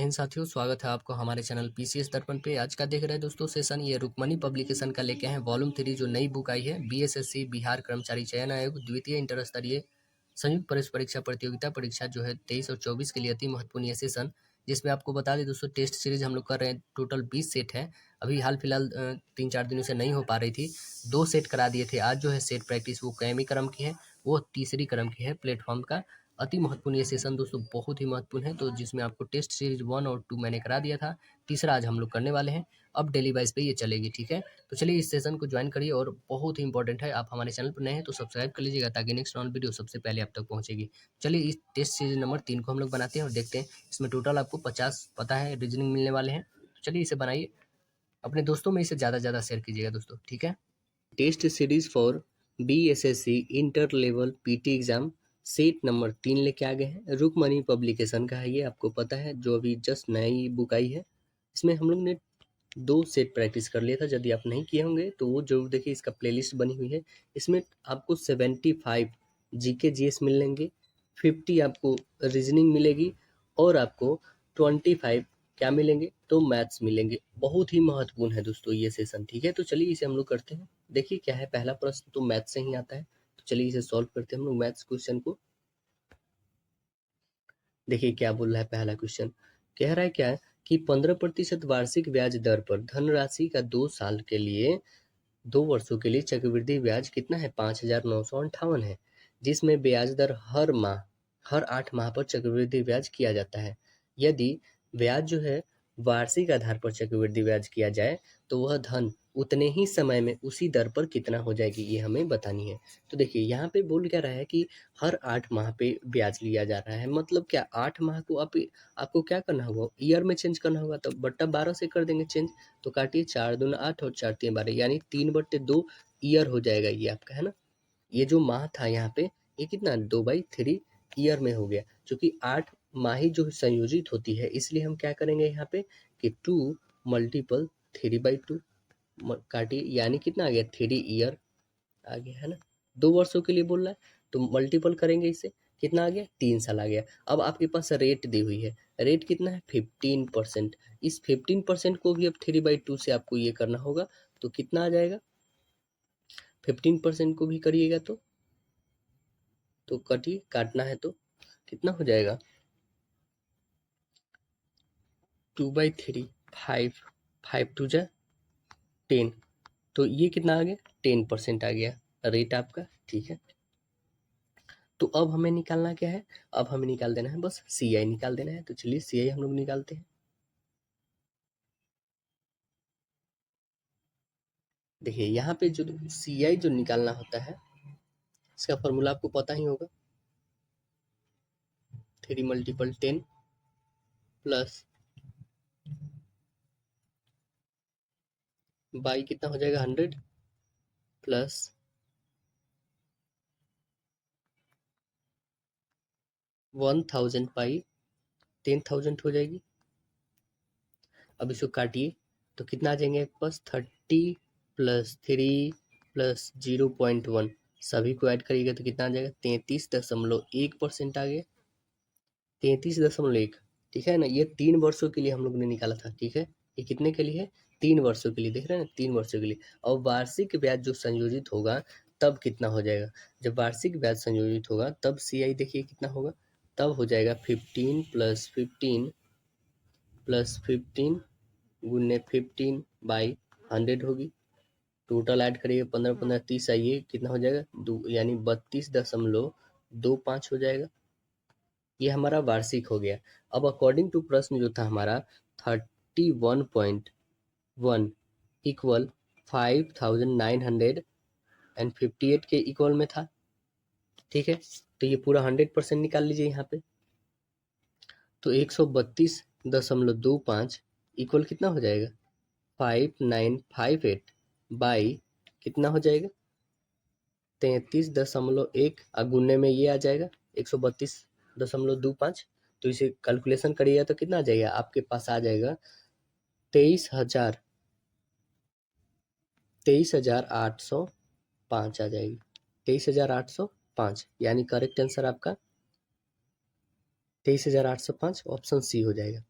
हिंद साथियों, स्वागत है आपको हमारे चैनल पीसीएस दर्पण पे। आज का देख रहे हैं दोस्तों सेशन, ये रुक्मणी पब्लिकेशन का लेके हैं वॉल्यूम 3 जो नई बुक आई है। बीएसएससी बिहार कर्मचारी चयन आयोग द्वितीय इंटर स्तरीय संयुक्त प्रवेश परीक्षा प्रतियोगिता परीक्षा जो है 23 और 24 के लिए अति महत्वपूर्ण ये सेशन, जिसमें आपको बता दें दोस्तों टेस्ट सीरीज हम लोग कर रहे हैं। टोटल 20 सेट है। अभी हाल फिलहाल 3-4 दिनों से नहीं हो पा रही थी, 2 सेट करा दिए थे। आज जो है सेट प्रैक्टिस वो कैमी क्रम की है, वो तीसरी क्रम की है प्लेटफॉर्म का। अति महत्वपूर्ण ये सेशन दोस्तों बहुत ही महत्वपूर्ण है, तो जिसमें आपको टेस्ट सीरीज 1 और 2 मैंने करा दिया था, तीसरा आज हम लोग करने वाले हैं। अब डेली वाइज पे ये चलेगी, ठीक है। तो चलिए इस सेशन को ज्वाइन करिए, और बहुत ही इंपॉर्टेंट है। आप हमारे चैनल पर नए हैं तो सब्सक्राइब कर लीजिएगा ताकि नेक्स्ट ऑन वीडियो सबसे पहले आप तक पहुंचेगी। चलिए इस टेस्ट सीरीज नंबर 3 को हम लोग बनाते हैं और देखते हैं। इसमें टोटल आपको 50 पता है रीजनिंग मिलने वाले हैं। तो चलिए इसे बनाइए, अपने दोस्तों में इसे ज़्यादा से ज़्यादा शेयर कीजिएगा दोस्तों, ठीक है। Test series for BSSC inter level PT exam set number 3 लेके आ गए हैं। रुक्मणी पब्लिकेशन का है ये, आपको पता है, जो अभी जस्ट नई बुक आई है। इसमें हम लोग ने 2 सेट प्रैक्टिस कर लिया था। यदि आप नहीं किए होंगे तो वो जरूर देखिए, इसका प्लेलिस्ट बनी हुई है। इसमें आपको 75 जीके जीएस मिलेंगे, 50 आपको रीजनिंग मिलेगी, और आपको 25 क्या मिलेंगे तो मैथ्स मिलेंगे। बहुत ही महत्वपूर्ण है दोस्तों ये सेशन, ठीक है। तो चलिए इसे हम लोग करते हैं। देखिए क्या है, पहला प्रश्न तो मैथ्स से ही आता है, तो चलिए इसे सॉल्व करते हैं हम लोग मैथ्स क्वेश्चन को। देखिए क्या बोल रहा है पहला क्वेश्चन, कह रहा है क्या कि 15% वार्षिक ब्याज दर पर धनराशि का 2 साल के लिए 2 वर्षों के लिए चक्रवृद्धि ब्याज कितना है, 5,958 है, जिसमें ब्याज दर हर 8 माह पर चक्रवृद्धि ब्याज किया जाता है। यदि ब्याज जो है वार्षिक आधार पर चक्रवृद्धि ब्याज किया जाए तो वह धन उतने ही समय में उसी दर पर कितना हो जाएगी, ये हमें बतानी है। तो देखिए यहाँ पे बोल क्या रहा है कि हर 8 माह पे ब्याज लिया जा रहा है। मतलब क्या 8 माह को आपको क्या करना होगा, ईयर में चेंज करना होगा, तो बट्टा 12 से कर देंगे चेंज। तो काटिए, 4 दूना 8 और 4 तीन 12, यानी 3/2 ईयर हो जाएगा ये आपका, है ना। ये जो माह था यहाँ पे, ये कितना 2/3 ईयर में हो गया, क्योंकि 8 माही जो संयोजित होती है, इसलिए हम क्या करेंगे यहाँ पे कि 2 मल्टीपल 3/2 काटिए, यानी कितना आ गया 3 ईयर आ गया, है ना। 2 वर्षों के लिए बोल रहा है तो मल्टीपल करेंगे इसे, कितना आ गया 3 साल आ गया। अब आपके पास रेट दी हुई है, रेट कितना है 15%। इस 15% को भी अब 3/2 से आपको ये करना होगा, तो कितना आ जाएगा, 15% को भी करिएगा तो कटिए, काटना है तो कितना हो जाएगा 2/3, 5 2 जा 10, तो ये कितना आ गया 10% आ गया रेट आपका, ठीक है। तो अब हमें निकालना क्या है, अब हमें निकाल देना है बस CI निकाल देना है। तो चलिए CI हम लोग निकालते हैं। देखिए यहाँ पे जो CI जो निकालना होता है, इसका फॉर्मूला आपको पता ही होगा, 3 × 10 प्लस बाई कितना हो जाएगा 100 प्लस 1000 पाई 10,000 हो जाएगी। अब इसको काटिए तो कितना आ जाएंगे आपके पास 30 प्लस 3 प्लस 0.1, सभी को ऐड करिएगा तो कितना आ जाएगा 33.1% आ गया, 33.1, ठीक है ना। ये 3 वर्षों के लिए हम लोग ने निकाला था, ठीक है। ये कितने के लिए है, 3 वर्षों के लिए, देख रहे हैं ना, 3 वर्षों के लिए। और वार्षिक ब्याज जो संयोजित होगा तब कितना हो जाएगा, जब वार्षिक ब्याज संयोजित होगा तब CI देखिए कितना होगा, तब हो जाएगा 15 + 15 + 15 गुने 15/100 होगी। टोटल ऐड करिए 15 15 30, आइए कितना हो जाएगा यानी 32.25 हो जाएगा। ये हमारा वार्षिक हो गया। अब अकॉर्डिंग टू प्रश्न जो था हमारा 31.1 इक्वल 5,958 के इक्वल में था, ठीक है। तो ये पूरा 100% निकाल लीजिए यहाँ पे। तो 132.25 इक्वल कितना हो जाएगा 5958 बाई कितना हो जाएगा 33.1, गुने में ये आ जाएगा 132.25। तो इसे कैलकुलेशन करिएगा तो कितना आ जाएगा, आपके पास आ जाएगा 23,805 आ जाएगी, 23,805, यानी करेक्ट आंसर आपका 23,805 ऑप्शन सी हो जाएगा।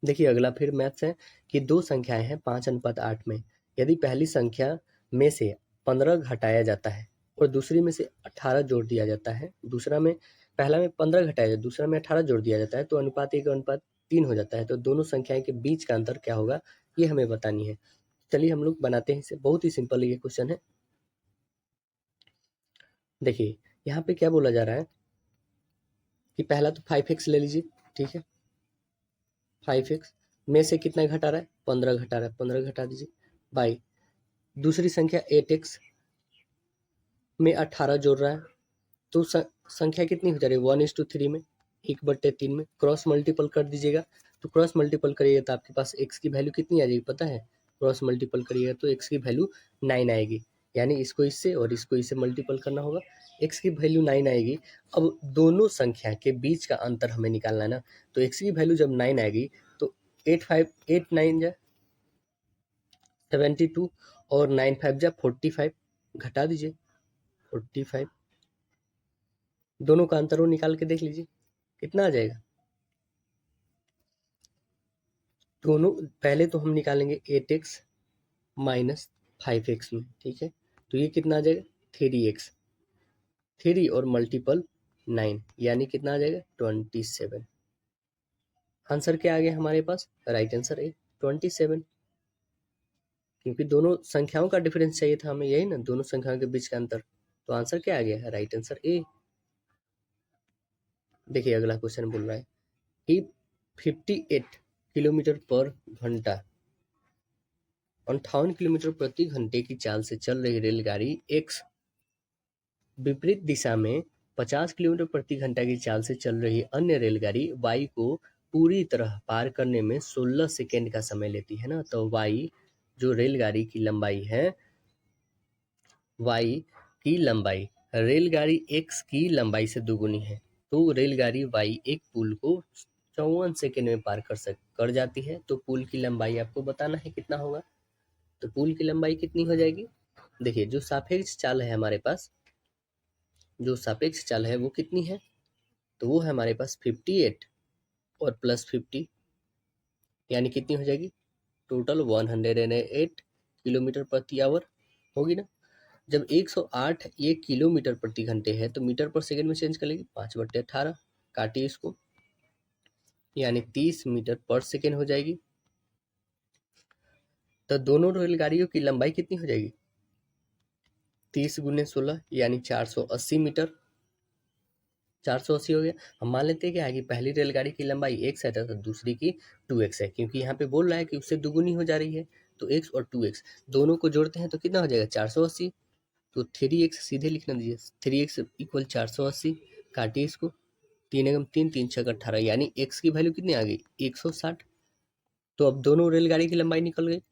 देखिए अगला फिर मैथ्स है कि दो संख्याएं हैं 5:8 में। यदि पहली संख्या में से 15 घटाया जाता है और दूसरी में से 18 जोड़ दिया जाता है, पहला में 15 घटाया जाता है, दूसरा में 18 जोड़ दिया जाता है, तो अनुपात 1:3 हो जाता है। तो दोनों संख्याएं के बीच का अंतर क्या होगा, ये हमें बतानी है। चलिए हम लोग बनाते हैं इसे। बहुत ही सिंपल ये क्वेश्चन है। देखिए यहाँ पे क्या बोला जा रहा है कि पहला तो 5x ले लीजिए, ठीक है। 5x में से कितना घटा रहा है, 15 घटा रहा है, 15 घटा दीजिए बाई दूसरी संख्या 8x में 18 जोड़ रहा है, तो संख्या कितनी हो जा रही है 1:3 में, 1/3 में। क्रॉस मल्टीपल कर दीजिएगा, तो क्रॉस मल्टीपल करिएगा तो आपके पास x की वैल्यू कितनी आ जाएगी पता है। क्रॉस मल्टीपल करिएगा तो x की वैल्यू 9 आएगी, यानी इसको इससे और इसको इससे मल्टीपल करना होगा, x की वैल्यू 9 आएगी। अब दोनों संख्या के बीच का अंतर हमें निकालना है ना, तो x की वैल्यू जब 9 आएगी तो 8 9 जा 72 और 9 5 जा 45, घटा दीजिए 45। दोनों का अंतर वो निकाल के देख लीजिए कितना आ जाएगा। दोनों पहले तो हम निकालेंगे 8x माइनस 5x में, ठीक है। तो ये कितना आ जाएगा 3x, 3 और मल्टीपल 9, यानी कितना आ जाएगा 27। आंसर क्या आ गया हमारे पास, राइट आंसर है 27, क्योंकि दोनों संख्याओं का डिफरेंस चाहिए था हमें, यही ना, दोनों संख्याओं के बीच का अंतर। तो आंसर क्या आ गया है, राइट आंसर ए। देखिए अगला क्वेश्चन बोल रहा है कि 58 किलोमीटर पर घंटा 58 किलोमीटर प्रति घंटे की चाल से चल रही रेलगाड़ी एक्स विपरीत दिशा में 50 किलोमीटर प्रति घंटा की चाल से चल रही अन्य रेलगाड़ी वाई को पूरी तरह पार करने में 16 सेकेंड का समय लेती है ना। तो वाई जो रेलगाड़ी की लंबाई है, वाई की लंबाई रेलगाड़ी एक्स की लंबाई से दोगुनी है, तो रेलगाड़ी वाई एक पुल को 54 सेकेंड में पार कर जाती है। तो पुल की लंबाई आपको बताना है कितना होगा। तो पुल की लंबाई कितनी हो जाएगी, देखिए जो सापेक्ष चाल है हमारे पास, जो सापेक्ष चाल है वो कितनी है, तो वो है हमारे पास 58 और प्लस 50, यानी कितनी हो जाएगी टोटल 108 किलोमीटर प्रति आवर होगी ना। जब 108 ये किलोमीटर प्रति घंटे है तो मीटर पर सेकंड में चेंज कर लेंगे, 5/18 काटिए इसको, यानी 30 मीटर पर सेकेंड हो जाएगी। तो दोनों रेलगाड़ियों की लंबाई कितनी हो जाएगी, 30 × 16 यानी 480 मीटर। 480 हो गया। हम मान लेते हैं कि आगे पहली रेलगाड़ी की लंबाई x है तथा दूसरी की 2x है, क्योंकि यहाँ पे बोल रहा है कि उससे दुगुनी हो जा रही है, तो x और 2x दोनों को जोड़ते हैं तो कितना हो जाएगा 480। तो 3x सीधे लिखना दीजिए, 3x इक्वल 480, काटिए इसको, 3 × 3 3 6 18, यानी x की वैल्यू कितनी आ गई 160। तो अब दोनों रेलगाड़ी की लंबाई निकल गई,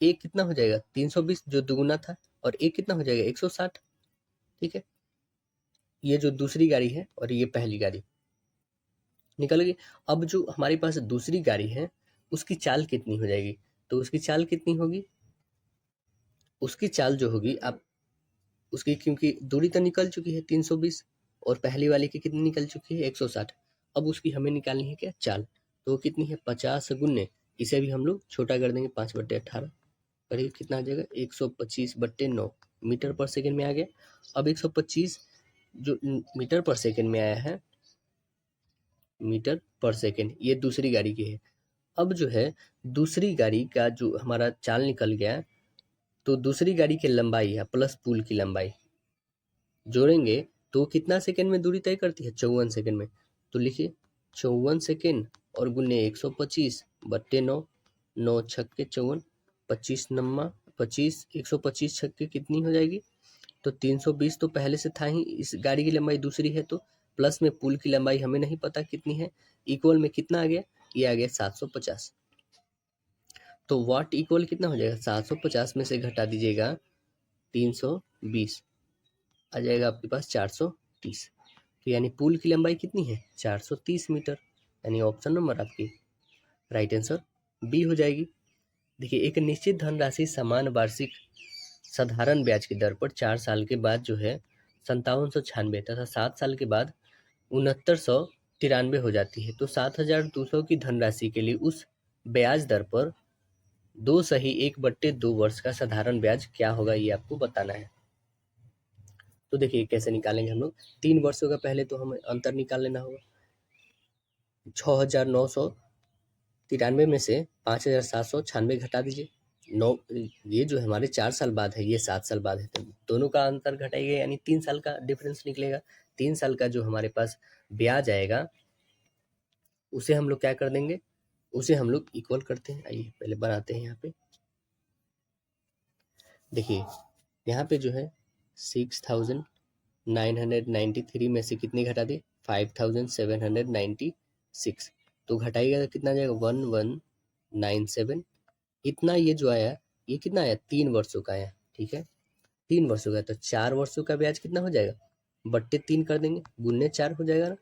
एक कितना हो जाएगा 320 जो दुगुना था, और एक कितना हो जाएगा 160, ठीक है। ये जो दूसरी गाड़ी है और ये पहली गाड़ी निकल गई। अब जो हमारे पास दूसरी गाड़ी है उसकी चाल कितनी हो जाएगी, तो उसकी चाल कितनी होगी, उसकी चाल जो होगी आप उसकी, क्योंकि दूरी तो निकल चुकी है 320 और पहली वाली की कितनी निकल चुकी है 160, अब उसकी हमें निकालनी है क्या चाल, तो वो कितनी है 50 गुने, इसे भी हम लोग छोटा कर देंगे 5/18, करीब कितना आ जाएगा 125/9 मीटर पर सेकेंड में आ गया। अब 125 जो मीटर पर सेकेंड में आया है, मीटर पर सेकेंड, ये दूसरी गाड़ी की है। अब जो है दूसरी गाड़ी का जो हमारा चाल निकल गया, तो दूसरी गाड़ी की लंबाई है प्लस पुल की लंबाई जोड़ेंगे तो कितना सेकेंड में दूरी तय करती है 54 सेकेंड में। तो लिखिए 54 सेकेंड और गुने 125/9, 9 छक्के 54, 25 नम्मा 25, 125 छक्के कितनी हो जाएगी, तो 320 तो पहले से था ही, इस गाड़ी की लंबाई दूसरी है, तो प्लस में पुल की लंबाई हमें नहीं पता कितनी है, इक्वल में कितना आ गया, ये आ गया 750। तो वाट इक्वल कितना हो जाएगा 750 में से घटा दीजिएगा 320, आ जाएगा आपके पास 430। तो यानी पुल की लंबाई कितनी है 430 मीटर, यानी ऑप्शन नंबर आपकी राइट आंसर बी हो जाएगी। देखिए एक निश्चित धनराशि समान वार्षिक साधारण ब्याज की दर पर 4 साल के बाद जो है 5796 तथा 7 साल के बाद 6900 93 हो जाती है, तो 7,200 की धनराशि के लिए उस ब्याज दर पर 2 वर्ष का साधारण ब्याज क्या होगा, ये आपको बताना है। तो देखिए कैसे निकालेंगे हम लोग। 3 वर्षों का पहले तो हमें अंतर निकाल लेना होगा। 6,993 में से 5,796 घटा दीजिए। 9, ये जो हमारे 4 साल बाद है, ये 7 साल बाद है, तो दोनों का अंतर घटाइएगा, यानी 3 साल का डिफरेंस निकलेगा। 3 साल का जो हमारे पास ब्याज आएगा उसे हम लोग क्या कर देंगे, उसे हम लोग इक्वल करते हैं। आइए पहले बनाते हैं। यहाँ पे देखिए, यहाँ पे जो है 6,993 में से कितने घटा दिए, 5,796, तो घटाइएगा तो कितना जाएगा, 1197। इतना ये जो आया, ये कितना आया, 3 वर्षों का आया। ठीक है, 3 वर्षों का, तो 4 वर्षों का ब्याज कितना हो जाएगा, बट्टे 3 कर देंगे, गुने 4 हो जाएगा ना।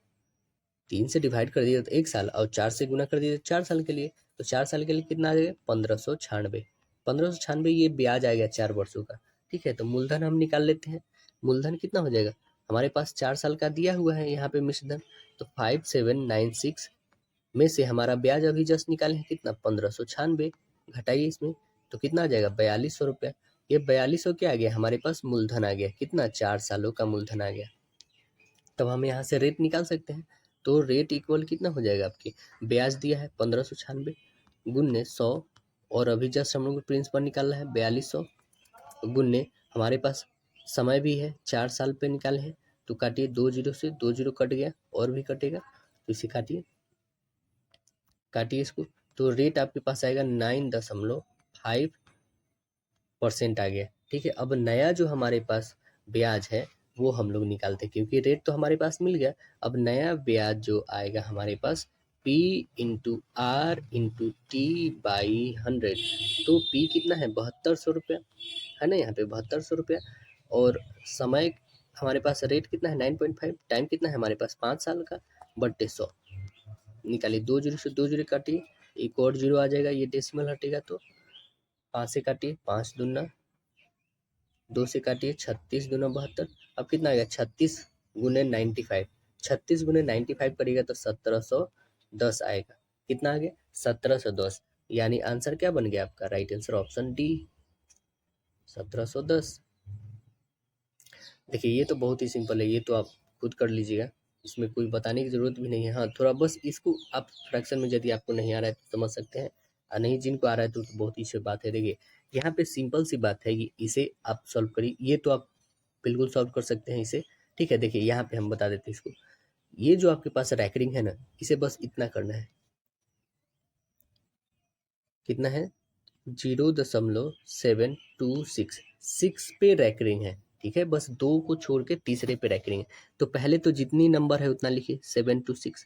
3 से डिवाइड कर दिए तो 1 साल, और 4 से गुना कर दिए तो 4 साल के लिए, तो 4 साल के लिए कितना आ जाएगा, 1596। 1596 ये ब्याज आ गया 4 वर्षों का। ठीक है, तो मूलधन हम निकाल लेते हैं। मूलधन कितना हो जाएगा, हमारे पास 4 साल का दिया हुआ है यहाँ पे मिश्रधन, तो 5796 में से हमारा ब्याज अभी जस्ट निकाले हैं कितना, 1596, घटाइए इसमें तो कितना आ जाएगा, 4200 रुपया। ये 4200 क्या आ गया, हमारे पास मूलधन आ गया, कितना, 4 सालों का मूलधन आ गया। तब हम यहाँ से रेट निकाल सकते हैं। तो रेट इक्वल कितना हो जाएगा, आपकी ब्याज दिया है 1596 गुन्ने 100, और अभी जस्ट हम लोग को प्रिंसिपल निकालना है 4200, गुन्ने हमारे पास समय भी है 4 साल पे निकाले हैं, तो काटिए 2 जीरो से, 2 जीरो कट गया, और भी कटेगा, तो इसे काटिए, काटिए इसको, तो रेट आपके पास आएगा 9.5% आ गया। ठीक है, अब नया जो हमारे पास ब्याज है वो हम लोग निकालते हैं, क्योंकि रेट तो हमारे पास मिल गया। अब नया ब्याज जो आएगा हमारे पास P into R into T by 100, तो P कितना है, 7200 रुपया है ना, यहाँ पे 7200 रुपया, और समय हमारे पास रेट कितना है 9.5, टाइम कितना है हमारे पास 5 साल का, बट्टे 100, निकालिए, 2 जीरो से 2 जीरो काटिए, एक और जीरो आ जाएगा, ये डेसिमल हटेगा तो 5 से काटिए, 5 दूना, 2 से काटिए, 36 दूना 72, अब कितना आ गया, 36 गुने 95, 36 गुने 95 करिएगा तो 1710 आएगा। कितना आ गया, 1710, यानी आंसर क्या बन गया आपका, राइट आंसर ऑप्शन डी, 1710। देखिए ये तो बहुत ही सिंपल है, ये तो आप खुद कर लीजिएगा, इसमें कोई बताने की ज़रूरत भी नहीं है। हाँ, थोड़ा बस इसको आप फ्रैक्शन में यदि आपको नहीं आ रहा है तो समझ सकते हैं, और नहीं जिनको आ रहा है तो बहुत ही अच्छी बात है। देखिए यहाँ पे सिंपल सी बात है कि इसे आप सॉल्व करिए, ये तो आप बिल्कुल सॉल्व कर सकते हैं इसे। ठीक है, देखिए यहाँ पे हम बता देते हैं इसको, ये जो आपके पास रैकरिंग है ना, इसे बस इतना करना है, कितना है, 0.726, 6 पे रैकरिंग है। ठीक है, बस 2 को छोड़ के तीसरे पे रैकरिंग है, तो पहले तो जितनी नंबर है उतना लिखिए 7 to 6,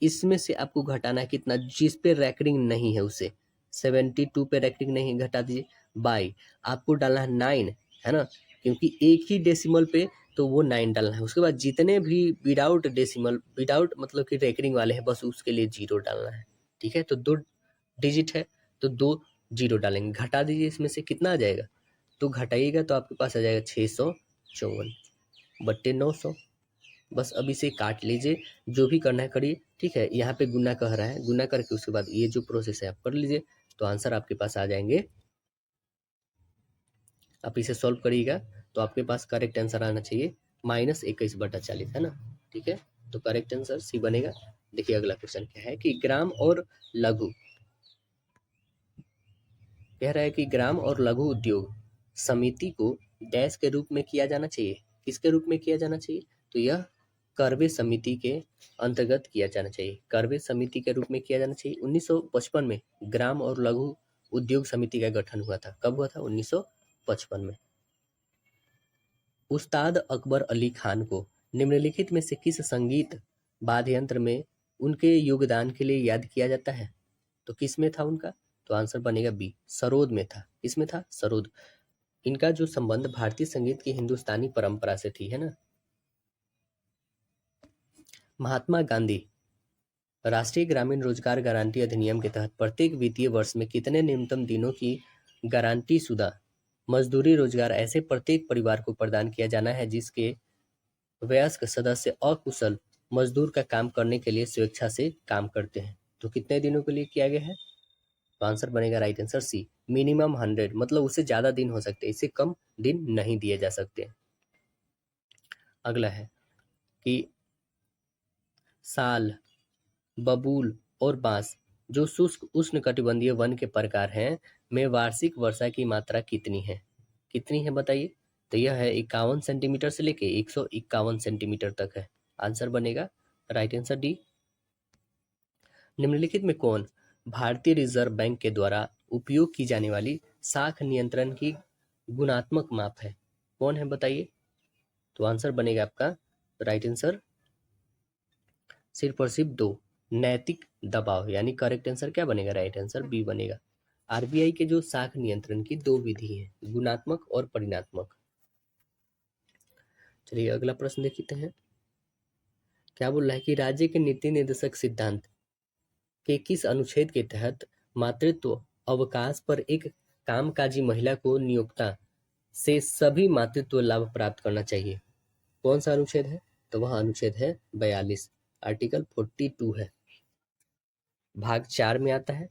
इसमें से आपको घटाना है कितना, जिस पे रैकरिंग नहीं है उसे, 72 पे रैकरिंग नहीं, घटा दीजिए, बाई आपको डालना है 9, है ना, क्योंकि एक ही डेसिमल पे, तो वो 9 डालना है। उसके बाद जितने भी विदाउट डेसिमल, विदाउट मतलब कि रैकरिंग वाले हैं, बस उसके लिए 0 डालना है। ठीक है, तो 2 डिजिट है तो 2 जीरो डालेंगे, घटा दीजिए, इसमें से कितना आ जाएगा, तो घटाइएगा तो आपके पास आ जाएगा 654 बट्टे 900। बस अब इसे काट लीजिए, जो भी करना है करिए। ठीक है, यहाँ पे गुना कह रहा है, गुना करके उसके बाद ये जो प्रोसेस है आप कर लीजिए, तो आंसर आपके पास आ जाएंगे। आप इसे सॉल्व करिएगा तो आपके पास करेक्ट आंसर आना चाहिए -21/40, है ना। ठीक है, तो करेक्ट आंसर सी बनेगा। देखिए अगला क्वेश्चन क्या है कि ग्राम और लघु, कह रहा है कि ग्राम और लघु उद्योग समिति को डैश के रूप में किया जाना चाहिए, किसके रूप में किया जाना चाहिए, तो यह करवे समिति के अंतर्गत किया जाना चाहिए, करवे समिति के रूप में किया जाना चाहिए। 1955 में ग्राम और लघु उद्योग समिति का गठन हुआ था, कब हुआ था, 1955 में। उस्ताद अकबर अली खान को निम्नलिखित में से किस संगीत वाद्य यंत्र में उनके योगदान के लिए याद किया जाता है, तो किस में था उनका, तो आंसर बनेगा बी, सरोद में था। किसमें था, सरोद। इनका जो संबंध भारतीय संगीत की हिंदुस्तानी परंपरा से थी, है ना। महात्मा गांधी राष्ट्रीय ग्रामीण रोजगार गारंटी अधिनियम के तहत प्रत्येक वित्तीय वर्ष में कितने न्यूनतम दिनों की गारंटी शुदा मजदूरी रोजगार ऐसे प्रत्येक परिवार को प्रदान किया जाना है जिसके वयस्क सदस्य अकुशल मजदूर का काम करने के लिए स्वेच्छा से काम करते हैं। तो कितने दिनों के लिए किया गया है? तो आंसर बनेगा राइट आंसर सी, मिनिमम 100, मतलब उससे ज़्यादा दिन हो सकते हैं, इससे कम दिन नहीं दिए जा सकते। अगला है कि साल, बबूल और बांस जो शुष्क उष्णकटिबंधीय वन के प्रकार हैं में वार्षिक वर्षा की मात्रा कितनी है? कितनी है बताइए? तो यह है 51 सेंटीमीटर से लेके 151 सेंटीमीटर तक है। आंसर बनेगा राइट आंसर डी। निम्नलिखित में कौन भारतीय रिजर्व बैंक के द्वारा उपयोग की जाने वाली साख नियंत्रण की गुणात्मक माप है? कौन है बताइए? तो आंसर बनेगा आपका राइट आंसर सिर्फ और सिर्फ दो, नैतिक दबाव, यानी करेक्ट आंसर क्या बनेगा? राइट आंसर बी बनेगा। आरबीआई के जो साख नियंत्रण की दो विधि है, गुणात्मक और परिणात्मक। चलिए अगला प्रश्न देखते हैं। क्या बोल रहा है कि राज्य के नीति निर्देशक सिद्धांत के किस अनुच्छेद के तहत मातृत्व अवकाश पर एक कामकाजी महिला को नियोक्ता से सभी मातृत्व लाभ प्राप्त करना चाहिए? कौन सा अनुच्छेद है? तो वह अनुच्छेद है 42, आर्टिकल 42 है। भाग 4 में आता है,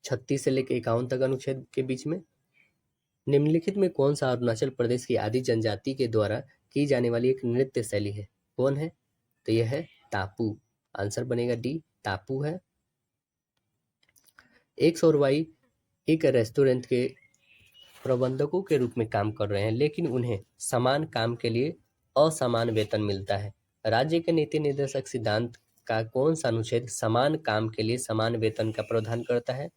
36 से लेकर 51 तक अनुच्छेद के बीच में। निम्नलिखित में कौन सा अरुणाचल प्रदेश की आदि जनजाति के द्वारा की जाने वाली एक नृत्य शैली है? कौन है? तो यह है टापू। आंसर बनेगा डी, टापू है। एक सौरवाई एक रेस्टोरेंट के प्रबंधकों के रूप में काम कर रहे हैं, लेकिन उन्हें समान काम के लिए असमान वेतन मिलता है। राज्य के नीति निर्देशक सिद्धांत का कौन सा अनुच्छेद समान काम के लिए समान वेतन का प्रावधान करता है? तो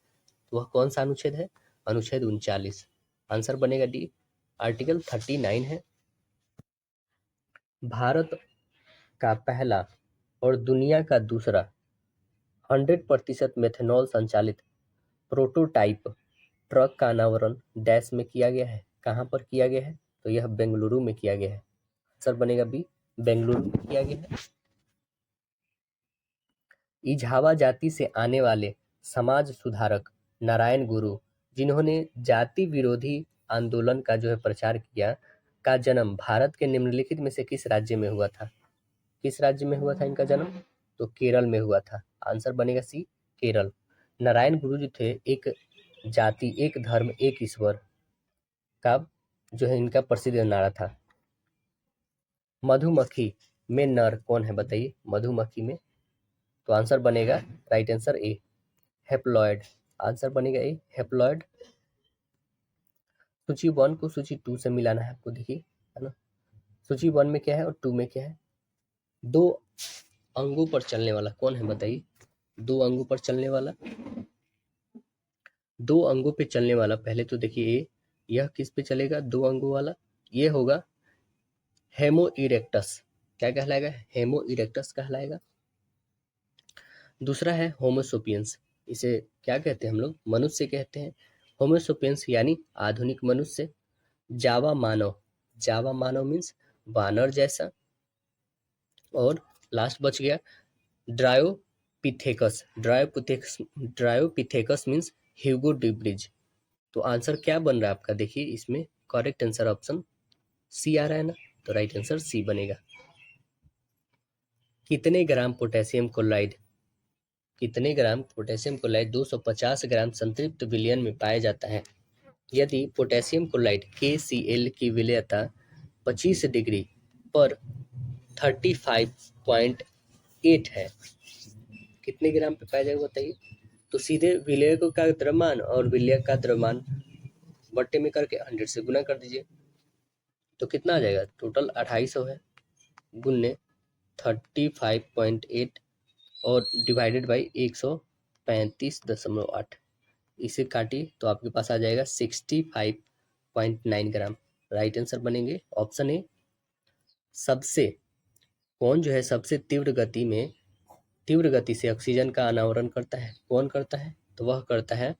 वह कौन सा अनुच्छेद है? अनुच्छेद 39। आंसर बनेगा डी, आर्टिकल 39 है। भारत का पहला और दुनिया का दूसरा 100% मेथनॉल संचालित प्रोटोटाइप ट्रक का अनावरण डैश में किया गया है? कहाँ पर किया गया है? तो यह बेंगलुरु में किया गया है। आंसर बनेगा बी, बेंगलुरु में किया गया है। इझावा जाति से आने वाले समाज सुधारक नारायण गुरु, जिन्होंने जाति विरोधी आंदोलन का जो है प्रचार किया, का जन्म भारत के निम्नलिखित में से किस राज्य में हुआ था? किस राज्य में हुआ था इनका जन्म? तो केरल में हुआ था। आंसर बनेगा सी, केरल। नारायण गुरु जो थे, एक जाति, एक धर्म, एक ईश्वर का जो है इनका प्रसिद्ध नारा था। मधुमक्खी में नर कौन है बताइए? मधुमक्खी में, तो आंसर बनेगा right answer A, haploid. Answer बनेगा ए, हेप्लॉयड। सूची 1 को सूची 2 से मिलाना है आपको, देखिए, है ना। सूची 1 में क्या है और 2 में क्या है? दो अंगों पर चलने वाला कौन है बताइए? दो अंगों पर चलने वाला, दो अंगों पे चलने वाला, पहले तो देखिए ए, यह किस पे चलेगा? दो अंगों वाला, ये होगा हेमो इरेक्टस। क्या कहलाएगा? हेमो इरेक्टस कहलाएगा। दूसरा है होमोसोपियंस, इसे क्या कहते हैं हम लोग? मनुष्य कहते हैं। होमोसोपियंस यानी आधुनिक मनुष्य। जावा मानव, जावा मानव मीन्स वानर जैसा। और लास्ट बच गया ड्रायोपिथेकस, ड्रायोपिथेकस मीन्स ह्यूगो डिब्रिज। तो आंसर क्या बन रहा है आपका? देखिए इसमें करेक्ट आंसर ऑप्शन सी आ रहा है ना, तो राइट आंसर सी बनेगा। कितने ग्राम पोटेशियम क्लोराइड, कितने ग्राम पोटेशियम क्लोराइड 250 ग्राम संतृप्त विलयन में पाया जाता है? यदि पोटेशियम क्लोराइड KCl की विलयता 25 डिग्री पर 35.8 है, कितने ग्राम पे पाया जाएगा बताइए? तो सीधे विलयक का द्रव्यमान और विलयक का द्रव्यमान बट्टे में करके 100 से गुना कर दीजिए, तो कितना आ जाएगा? टोटल 2800 है, गुन्ने 35.8 और डिवाइडेड बाई 135.8, इसे काटिए तो आपके पास आ जाएगा 65.9 ग्राम। राइट आंसर बनेंगे ऑप्शन ए। सबसे कौन जो है सबसे तीव्र गति से ऑक्सीजन का अनावरण करता है? कौन करता है? तो वह करता है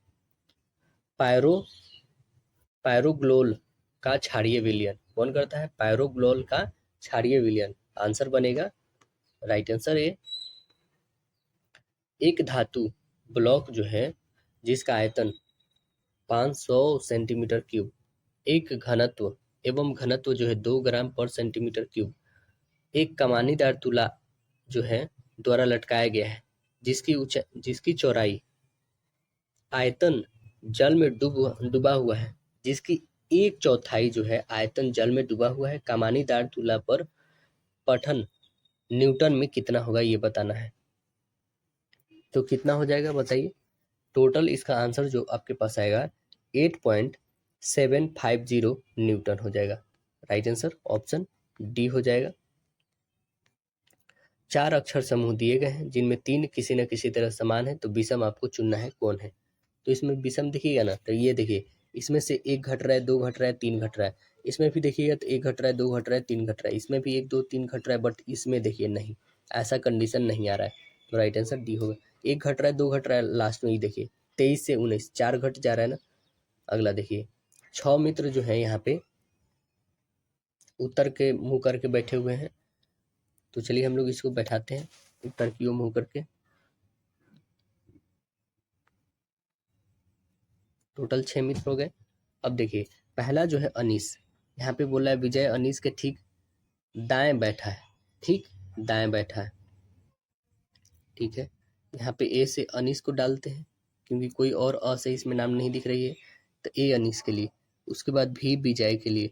पायरोग्लोल का क्षारीय विलयन। कौन करता है? पायरोग्लोल का क्षारीय विलयन। आंसर बनेगा राइट आंसर ए। एक धातु ब्लॉक जो है जिसका आयतन 500 सेंटीमीटर क्यूब, एक घनत्व जो है 2 ग्राम पर सेंटीमीटर क्यूब एक कमानीदार तुला जो है द्वारा लटकाया गया है, जिसकी चौड़ाई आयतन जल में डूबा हुआ है, जिसकी 1/4 जो है आयतन जल में डूबा हुआ है। कमानीदार तुला पर पठन न्यूटन में कितना होगा ये बताना है। तो कितना हो जाएगा बताइए। टोटल इसका आंसर जो आपके पास आएगा 8.750 न्यूटन हो जाएगा। राइट आंसर ऑप्शन डी हो जाएगा। 4 अक्षर समूह दिए गए हैं जिनमें 3 किसी न किसी तरह समान है, तो विषम आपको चुनना है कौन है। तो इसमें विषम दिखिएगा ना, तो ये देखिए इसमें से 1 घट रहा है, 2 घट रहा है, 3 घट रहा है। इसमें भी देखिएगा तो 1 घट रहा है, 2 घट रहा है, 3 घट रहा है। इसमें भी 1 2 3 घट रहा है, बट इसमें देखिए नहीं, ऐसा कंडीशन नहीं आ रहा है। तो राइट आंसर डी होगा। 1 घट रहा है, 2 घट रहा है, लास्ट में ही देखिए 23 से 19 4 घट जा रहा है ना। अगला देखिए 6 मित्र जो है यहाँ पे उत्तर के मुंह करके बैठे हुए हैं। तो चलिए हम लोग इसको बैठाते हैं उत्तर की ओर मुंह करके। टोटल 6 मित्र हो गए। अब देखिए पहला जो है अनीस, यहाँ पे बोला है विजय अनीस के ठीक दाएं बैठा है, ठीक दाएं बैठा है, ठीक है। यहाँ पे ए से अनीस को डालते हैं क्योंकि कोई और अ से इसमें नाम नहीं दिख रही है, तो ए अनीस के लिए। उसके बाद भी विजय के लिए,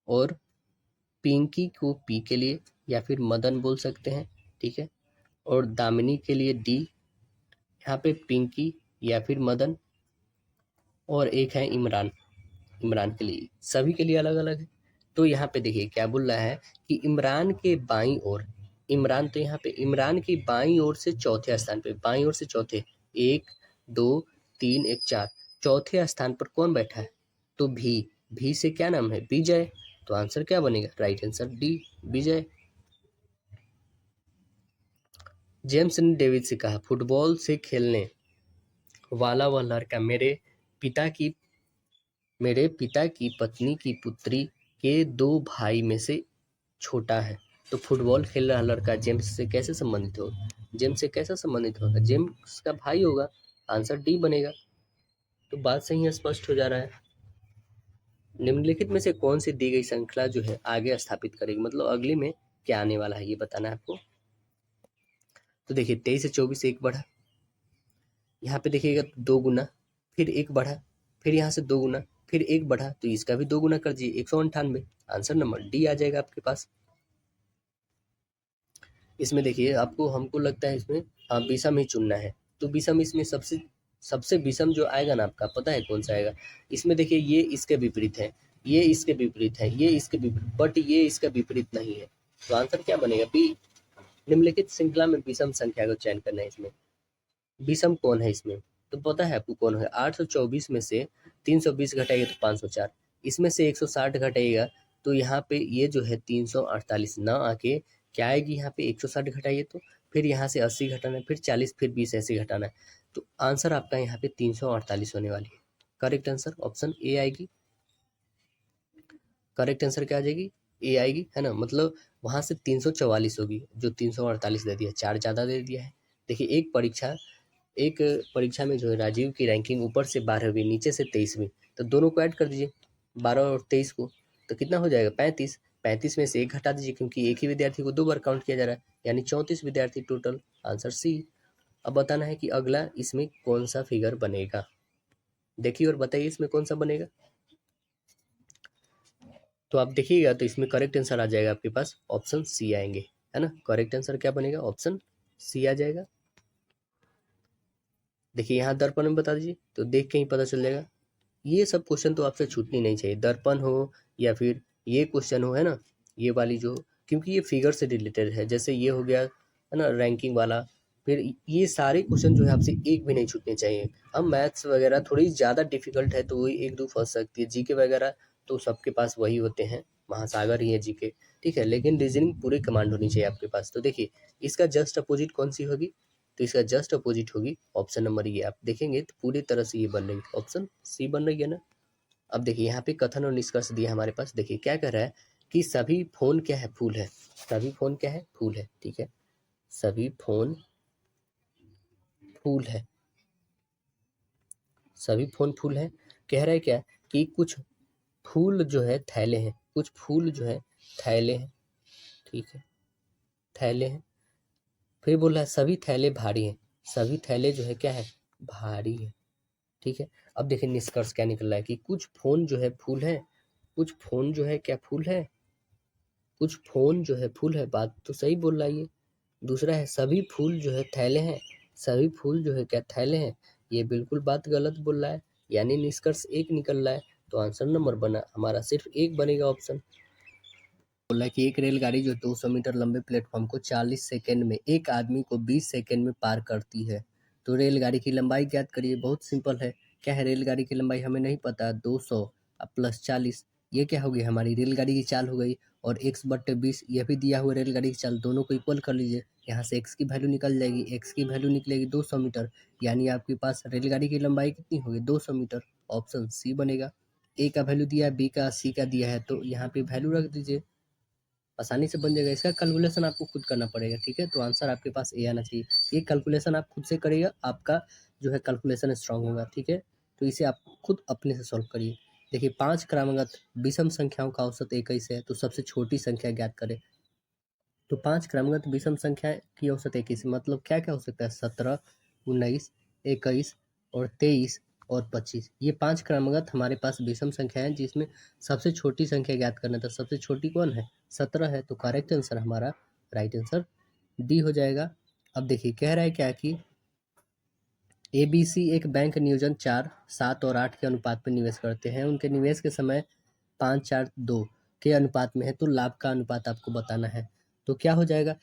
और पिंकी को पी के लिए या फिर मदन बोल सकते हैं, ठीक है। और दामिनी के लिए डी, यहाँ पे पिंकी या फिर मदन, और एक है इमरान, इमरान के लिए। सभी के लिए अलग अलग है। तो यहाँ पे देखिए क्या बोल रहा है कि इमरान के बाईं ओर, इमरान तो यहाँ पे इमरान की बाईं ओर से चौथे स्थान पे, बाईं ओर से चौथे, 1 2 3 1 4, चौथे स्थान पर कौन बैठा है, तो भी से क्या नाम है, विजय। तो आंसर क्या बनेगा, राइट आंसर डी विजय। जेम्स ने डेविड से कहा फुटबॉल से खेलने वाला वह लड़का मेरे पिता की पत्नी की पुत्री के 2 भाई में से छोटा है। तो फुटबॉल खेल रहा लड़का जेम्स से कैसे संबंधित होगा, जेम्स से कैसे संबंधित होगा, जेम्स का भाई होगा। आंसर डी बनेगा। तो बात सही है, स्पष्ट हो जा रहा है। निम्नलिखित में से कौन सी दी गई श्रृंखला जो है आगे स्थापित करेगी, मतलब अगले में क्या आने वाला है ये बताना है आपको। तो देखिए 23 से 24 एक बढ़ा, यहाँ पे देखिएगा 2 गुना, फिर 1 बढ़ा, फिर यहाँ से 2 गुना, फिर 1 बढ़ा, तो इसका भी 2 गुना कर दीजिए 198। आंसर नंबर डी आ जाएगा आपके पास। इसमें देखिए आपको, हमको लगता है इसमें हाँ विषम ही चुनना है। तो विषम इसमें सबसे सबसे विषम जो आएगा ना आपका, पता है कौन सा आएगा। इसमें देखिए ये इसके विपरीत है, ये इसके विपरीत है, ये इसके विपरीत, बट ये इसका विपरीत नहीं है। तो आंसर क्या बनेगा, बी। निम्नलिखित श्रृंखला में विषम संख्या का चयन करना है। इसमें विषम कौन है इसमें, तो पता है आपको कौन है। 824 में से 320 घटाइए तो 504, इसमें से 160 घटाइएगा तो यहाँ पे ये जो है 348 ना आके क्या आएगी, यहाँ पे 160 घटाइए तो फिर यहाँ से 80 घटाना है, फिर 40, फिर 20 ऐसे घटाना है। तो आंसर आपका यहाँ पे 348 होने वाली है। करेक्ट आंसर ऑप्शन ए आएगी। करेक्ट आंसर क्या आ जाएगी, ए आएगी, है ना। मतलब वहाँ से 344 होगी, जो 348 दे दिया, 4 ज़्यादा दे दिया है। देखिए एक परीक्षा में जो है राजीव की रैंकिंग ऊपर से 12वीं, नीचे से 23वीं, तो दोनों को ऐड कर दीजिए 12 और 23 को, तो कितना हो जाएगा 35। 35 में से 1 घटा दीजिए क्योंकि एक ही विद्यार्थी को 2 बार काउंट किया जा रहा है, यानी 34 विद्यार्थी टोटल। Answer C. अब बताना है कि अगला इसमें कौन सा फिगर बनेगा, देखिए और बताइए इसमें कौन सा बनेगा। तो आप देखिएगा तो इसमें करेक्ट आंसर आ जाएगा आपके पास ऑप्शन सी आएंगे, है ना। करेक्ट आंसर क्या बनेगा, ऑप्शन सी आ जाएगा। देखिए यहाँ दर्पण में बता दीजिए तो देख के ही पता चल जाएगा। ये सब क्वेश्चन तो आपसे छूटनी नहीं चाहिए, दर्पण हो या फिर ये क्वेश्चन हो, है ना। ये वाली जो, क्योंकि ये फिगर से रिलेटेड है, जैसे ये हो गया है ना रैंकिंग वाला, फिर ये सारे क्वेश्चन जो है आपसे एक भी नहीं छूटने चाहिए। अब मैथ्स वगैरह थोड़ी ज़्यादा डिफिकल्ट है तो वही 1 2 फंस सकती है, जीके वगैरह तो सबके पास वही होते हैं, महासागर ही है जीके, ठीक है। लेकिन रीजनिंग पूरी कमांड होनी चाहिए आपके पास। तो देखिए इसका जस्ट अपोजिट कौन सी होगी, तो इसका जस्ट अपोजिट होगी ऑप्शन नंबर ये। आप देखेंगे तो पूरी तरह से ये बन रही है, ऑप्शन सी बन रही है ना। अब देखिए यहाँ पे कथन और निष्कर्ष दिया हमारे पास। देखिए क्या कह रहा है कि सभी फोन क्या है, फूल है। सभी फोन क्या है, फूल है, ठीक है। सभी फोन फूल है, सभी फोन फूल है। कह रहा है क्या कि कुछ फूल जो है थैले हैं, कुछ फूल जो है थैले हैं, ठीक है। थैले हैं। फिर बोल रहा है सभी थैले भारी हैं, सभी थैले जो है क्या है, भारी है। ठीक है, अब देखिए निष्कर्ष क्या निकल रहा है कि कुछ फोन जो है फूल है, कुछ फोन जो है क्या फूल है, कुछ फोन जो है फूल है, बात तो सही बोल रहा है ये। दूसरा है सभी फूल जो है थैले हैं, सभी फूल जो है क्या थैले हैं, ये बिल्कुल बात गलत बोल रहा है, यानी निष्कर्ष एक निकल रहा है। तो आंसर नंबर बना हमारा सिर्फ एक बनेगा ऑप्शन। बोला है कि एक रेलगाड़ी जो 200 मीटर लंबे प्लेटफॉर्म को 40 सेकंड में एक आदमी को 20 सेकंड में पार करती है। तो रेलगाड़ी की लंबाई ज्ञात करिए। बहुत सिंपल है, क्या है रेलगाड़ी की लंबाई हमें नहीं पता, 200 प्लस 40, ये क्या होगी हमारी रेलगाड़ी की चाल हो गई। और x/20 यह भी दिया हुआ रेलगाड़ी की चाल, दोनों को इक्वल कर लीजिए। यहाँ से x की वैल्यू निकल जाएगी, x की वैल्यू निकलेगी 200 मीटर, यानी आपके पास रेलगाड़ी की लंबाई कितनी होगी, 200 मीटर। ऑप्शन सी बनेगा। ए का वैल्यू दिया है, बी का, सी का दिया है, तो यहाँ पे वैल्यू रख दीजिए, आसानी से बन जाएगा। इसका कैलकुलेशन आपको खुद करना पड़ेगा। ठीक है, तो आंसर आपके पास ए आना चाहिए। ये कैलकुलेशन आप खुद से करिएगा, आपका जो है कैलकुलेशन स्ट्रांग होगा। ठीक है, तो इसे आप खुद अपने से सॉल्व करिए। देखिए 5 क्रमागत विषम संख्याओं का औसत 21 है, तो सबसे छोटी संख्या ज्ञात करें। तो 5 क्रमागत विषम संख्या की औसत 21, मतलब क्या क्या हो सकता है, 17, 19, 21 और 23 और 25। ये 5 क्रमागत हमारे पास विषम संख्या है, जिसमें सबसे छोटी संख्या ज्ञात करना था। सबसे छोटी कौन है, 17 है, तो करेक्ट आंसर हमारा राइट आंसर डी हो जाएगा। अब देखिए कह रहा है क्या कि ABC एक बैंक नियोजन 4, 7 और 8 के अनुपात में निवेश करते हैं। उनके निवेश के समय 5, 4, 2 के अनुपात में है, तो लाभ का अनुपात आपको बताना है। तो क्या हो जाएगा,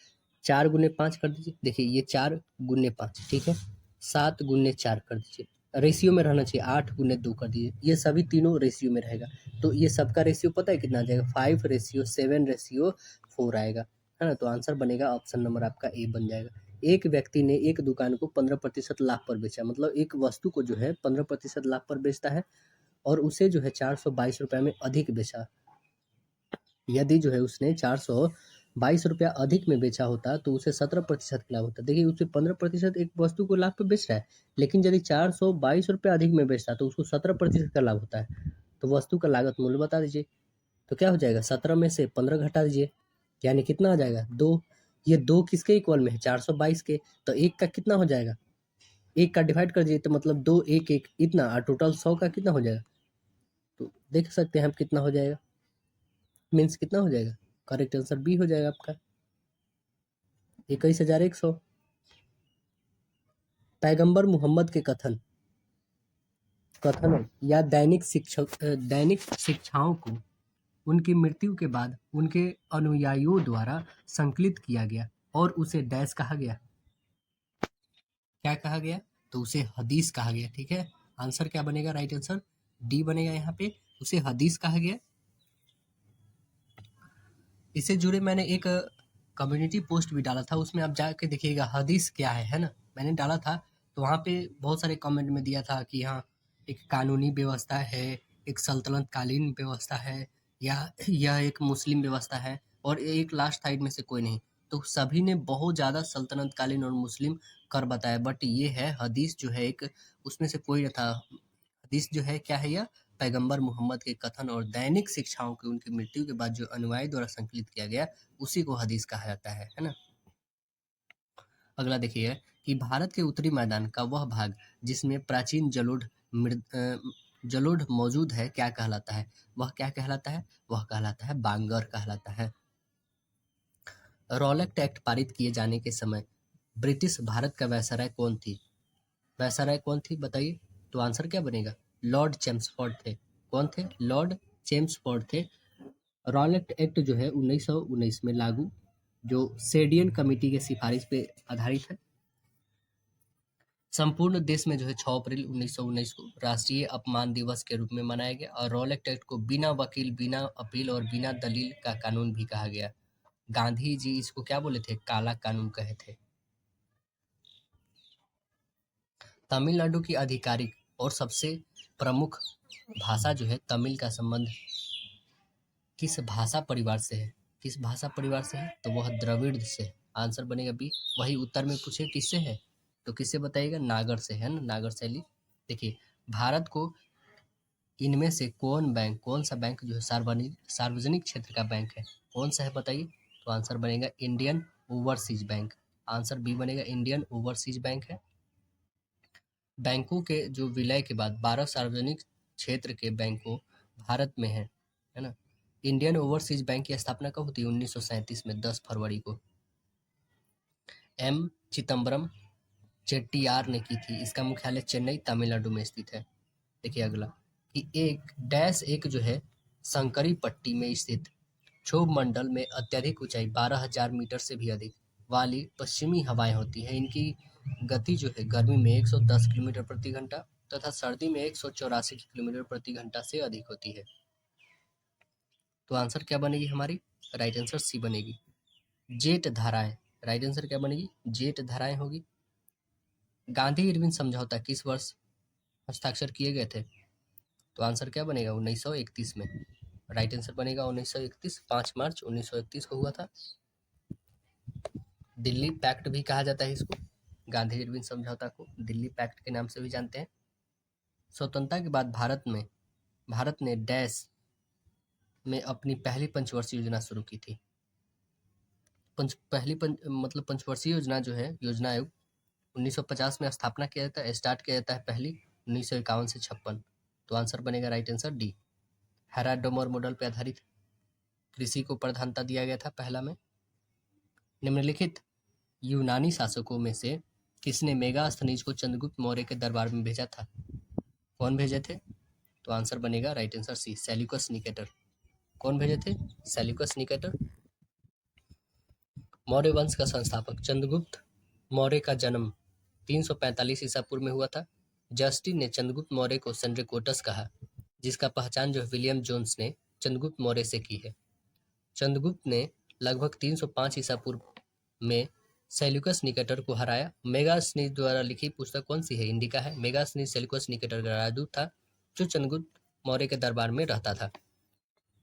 4 गुने 5 कर दीजिए। देखिए ये 4 गुने 5, ठीक है, 7 गुने 4 कर दीजिए, रेशियो में रहना चाहिए, 8 गुने 2 कर दीजिए। ये सभी तीनों रेशियो में रहेगा, तो ये सबका रेशियो पता है कितना आ जाएगा, 5:7:4 आएगा, है ना। तो आंसर बनेगा ऑप्शन नंबर आपका ए बन जाएगा। एक व्यक्ति ने एक दुकान को 15% लाभ पर बेचा, मतलब एक वस्तु को जो है 15% लाभ पर बेचता है, और उसे जो है 422 रुपये में अधिक बेचा। यदि जो है उसने 422 रुपया अधिक में बेचा होता तो उसे 17% लाभ होता। देखिए उसे 15% एक वस्तु को लाभ पे बेच रहा है, लेकिन यदि 422 रुपया अधिक में बेचता तो उसको 17% का लाभ होता है। तो वस्तु का लागत मूल्य बता दीजिए। तो क्या हो जाएगा, 17 में से 15 घटा दीजिए, यानी कितना आ जाएगा, 2। ये 2 किसके इक्वल में है, 422 के, तो एक का कितना हो जाएगा, एक का डिवाइड कर दीजिए, तो मतलब 2, 1, 1 इतना, और टोटल 100 का कितना हो जाएगा। तो देख सकते हैं हम कितना हो जाएगा, मीन्स कितना हो जाएगा, करेक्ट आंसर बी हो जाएगा आपका 21,100। पैगंबर मोहम्मद के कथन कथनों या दैनिक शिक्षाओं को उनकी मृत्यु के बाद उनके अनुयायियों द्वारा संकलित किया गया और उसे डैश कहा गया, क्या कहा गया, तो उसे हदीस कहा गया। ठीक है, आंसर क्या बनेगा, राइट आंसर डी बनेगा। यहाँ पे उसे हदीस कहा गया। इससे जुड़े मैंने एक कम्युनिटी पोस्ट भी डाला था, उसमें आप जाके देखिएगा हदीस क्या है ना, मैंने डाला था। तो वहाँ पे बहुत सारे कमेंट में दिया था कि हाँ एक कानूनी व्यवस्था है, एक सल्तनत कालीन व्यवस्था है, या यह एक मुस्लिम व्यवस्था है, और एक लास्ट साइड में से कोई नहीं। तो सभी ने बहुत ज़्यादा सल्तनत कालीन और मुस्लिम कर बताया, बट ये है हदीस जो है एक, उसमें से कोई न था। हदीस जो है क्या है, यह पैगंबर मोहम्मद के कथन और दैनिक शिक्षाओं की उनकी मृत्यु के बाद जो अनुयायी द्वारा संकलित किया गया, उसी को हदीस कहा जाता है ना। अगला देखिए कि भारत के उत्तरी मैदान का वह भाग जिसमें प्राचीन जलोढ़ मौजूद है क्या कहलाता है, वह क्या कहलाता है, वह कहलाता है बांगर कहलाता है। रॉलेट एक्ट पारित किए जाने के समय ब्रिटिश भारत का वायसराय कौन थी, वायसराय कौन थी बताइए। तो आंसर क्या बनेगा, लॉर्ड चेम्सफोर्ड थे। कौन थे, लॉर्ड चेम्सफोर्ड थे। रॉलेट एक्ट जो है 1919 में लागू, जो सेडियन कमेटी के सिफारिश पे आधारित है। संपूर्ण देश में जो है 6 अप्रैल 1919 को राष्ट्रीय अपमान दिवस के रूप में मनाया गया, और रॉलेट एक्ट को बिना वकील, बिना अपील और बिना दलील का कानून भी कहा गया। गांधी जी इसको क्या बोले थे, काला कानून कहे थे। तमिलनाडु की आधिकारिक और सबसे प्रमुख भाषा जो है तमिल का संबंध किस भाषा परिवार से है, किस भाषा परिवार से है, तो वह द्रविड़ से है। आंसर बनेगा बी। वही उत्तर में पूछे किससे है, तो किससे बताइएगा, नागर से है ना, नागर शैली। देखिए भारत को इनमें से कौन सा बैंक जो है सार्वजनिक क्षेत्र का बैंक है, कौन सा है बताइए। तो आंसर बनेगा Indian Overseas Bank. Answer B बनेगा, इंडियन ओवरसीज बैंक है। बैंकों के जो विलय के बाद 12 सार्वजनिक क्षेत्र के बैंकों भारत में है ना। इंडियन ओवरसीज बैंक की स्थापना कब होती है? 1937 में 10 फरवरी को एम चिदम्बरम चेट्टियार ने की थी। इसका मुख्यालय चेन्नई तमिलनाडु में स्थित है। देखिए अगला कि एक जो है संकरी पट्टी में स्थित क्षोभ मंडल में अत्यधिक ऊंचाई 12,000 मीटर से भी अधिक वाली पश्चिमी हवाएं होती हैं। इनकी गति जो है गर्मी में 110 किलोमीटर प्रति घंटा तथा सर्दी में 184 किलोमीटर प्रति घंटा से अधिक होती है। तो आंसर क्या बनेगी हमारी? राइट आंसर सी बनेगी। जेट धाराएं, राइट आंसर क्या बनेगी? जेट धाराएं होगी। गांधी इरविन समझौता किस वर्ष हस्ताक्षर किए गए थे? तो आंसर क्या बनेगा? 1931 में। राइट आंसर बनेगा 1931, 5 मार्च 1931 को हुआ था। दिल्ली पैक्ट भी कहा जाता है इसको, गांधी इरविन समझौता को दिल्ली पैक्ट के नाम से भी जानते हैं। स्वतंत्रता के बाद भारत ने डैश में अपनी पहली पंचवर्षीय योजना शुरू की थी। पंचवर्षीय योजना जो है, योजना आयोग 1950 में स्थापना किया जाता है, स्टार्ट किया जाता है पहली 1951 से 56। तो आंसर बनेगा राइट आंसर डी। हैराडोमर मॉडल पर आधारित कृषि को प्रधानता दिया गया था पहला में। निम्नलिखित यूनानी शासकों में से किसने मेगास्थनीज को चंद्रगुप्त मौर्य के दरबार में भेजा था? कौन भेजे थे? तो आंसर बनेगा right answer C, Seleucus Nicator. कौन भेजे थे? Seleucus Nicator. मौर्य वंश का संस्थापक चंद्रगुप्त मौर्य का जन्म 345 ईसा पूर्व में हुआ था। जस्टिन ने चंद्रगुप्त मौर्य को सेंड्रिकोटस कहा, जिसका पहचान जो विलियम जोन्स ने चंद्रगुप्त मौर्य से की है। चंद्रगुप्त ने लगभग 305 ईसा पूर्व में सेल्यूकस निकेटर को हराया। मेगास्थनीज द्वारा लिखी पुस्तक कौन सी है? इंडिका है। मेगास्थनीज सेल्यूकस निकेटर का राजदूत था जो चंद्रगुप्त मौर्य के दरबार में रहता था।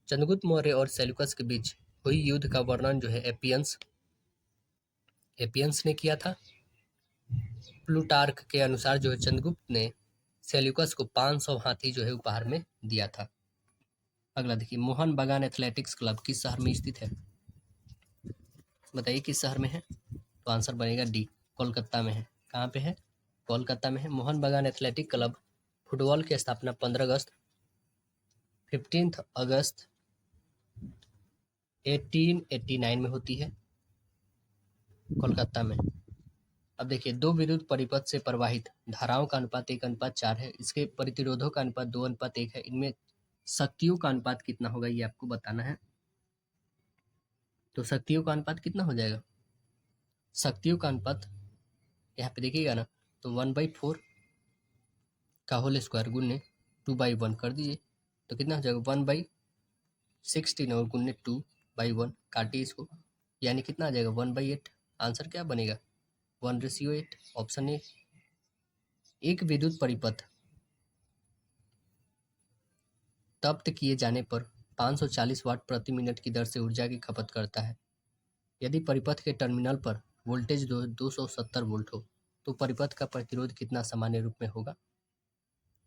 चंद्रगुप्त मौर्य और सेल्यूकस के बीच हुई युद्ध का वर्णन जो है एपियंस ने किया था। प्लूटार्क के अनुसार जो है चंद्रगुप्त ने सेल्यूकस को 500 हाथी जो है उपहार में दिया था। अगला देखिए, मोहन बागान एथलेटिक्स क्लब किस शहर में स्थित है? बताइए किस शहर में है? तो आंसर बनेगा डी, कोलकाता में है। कहाँ पे है? कोलकाता में है। मोहन बागान एथलेटिक क्लब फुटबॉल की स्थापना 15 अगस्त 1889 में होती है, कोलकाता में। अब देखिए, दो विद्युत परिपथ से प्रवाहित धाराओं का अनुपात 1:4 है। इसके प्रतिरोधों का अनुपात 2:1 है। इनमें शक्तियों का अनुपात कितना होगा ये आपको बताना है। तो शक्तियों का अनुपात कितना हो जाएगा? शक्तियों का अनुपात यहाँ पे देखिएगा ना, तो 1/4 का होल स्क्वायर गुने 2/1 कर दीजिए तो कितना हो जाएगा? 1/16 और गुने 2/1 काटिए इसको, यानी कितना आ जाएगा? 1/8। आंसर क्या बनेगा? 1:8, ऑप्शन ए। एक विद्युत परिपथ तप्त किए जाने पर 540 वाट प्रति मिनट की दर से ऊर्जा की खपत करता है। यदि परिपथ के टर्मिनल पर वोल्टेज 270 वोल्ट हो तो परिपथ का प्रतिरोध कितना सामान्य रूप में होगा?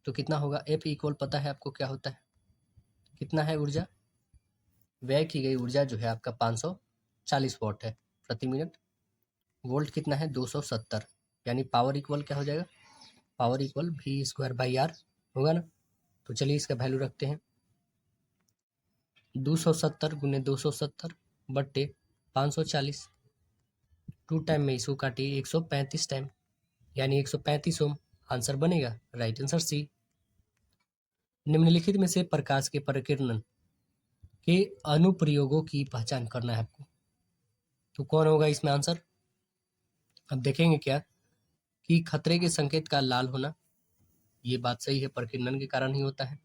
तो कितना होगा? एफ इक्वल पता है आपको क्या होता है? कितना है ऊर्जा? व्यय की गई ऊर्जा जो है आपका 540 वाट है प्रति मिनट। वोल्ट कितना है? 270, यानी पावर इक्वल क्या हो जाएगा? पावर इक्वल V²/R होगा ना। तो चलिए इसका वैल्यू रखते हैं, 270 गुने 270 बट्टे 540, 2 टाइम में इसको काटिए 135 टाइम, यानी 135 ओम। आंसर बनेगा राइट आंसर सी। निम्नलिखित में से प्रकाश के प्रकीर्णन के अनुप्रयोगों की पहचान करना है आपको, तो कौन होगा इसमें आंसर? अब देखेंगे क्या कि खतरे के संकेत का लाल होना, ये बात सही है, प्रकीर्णन के कारण ही होता है।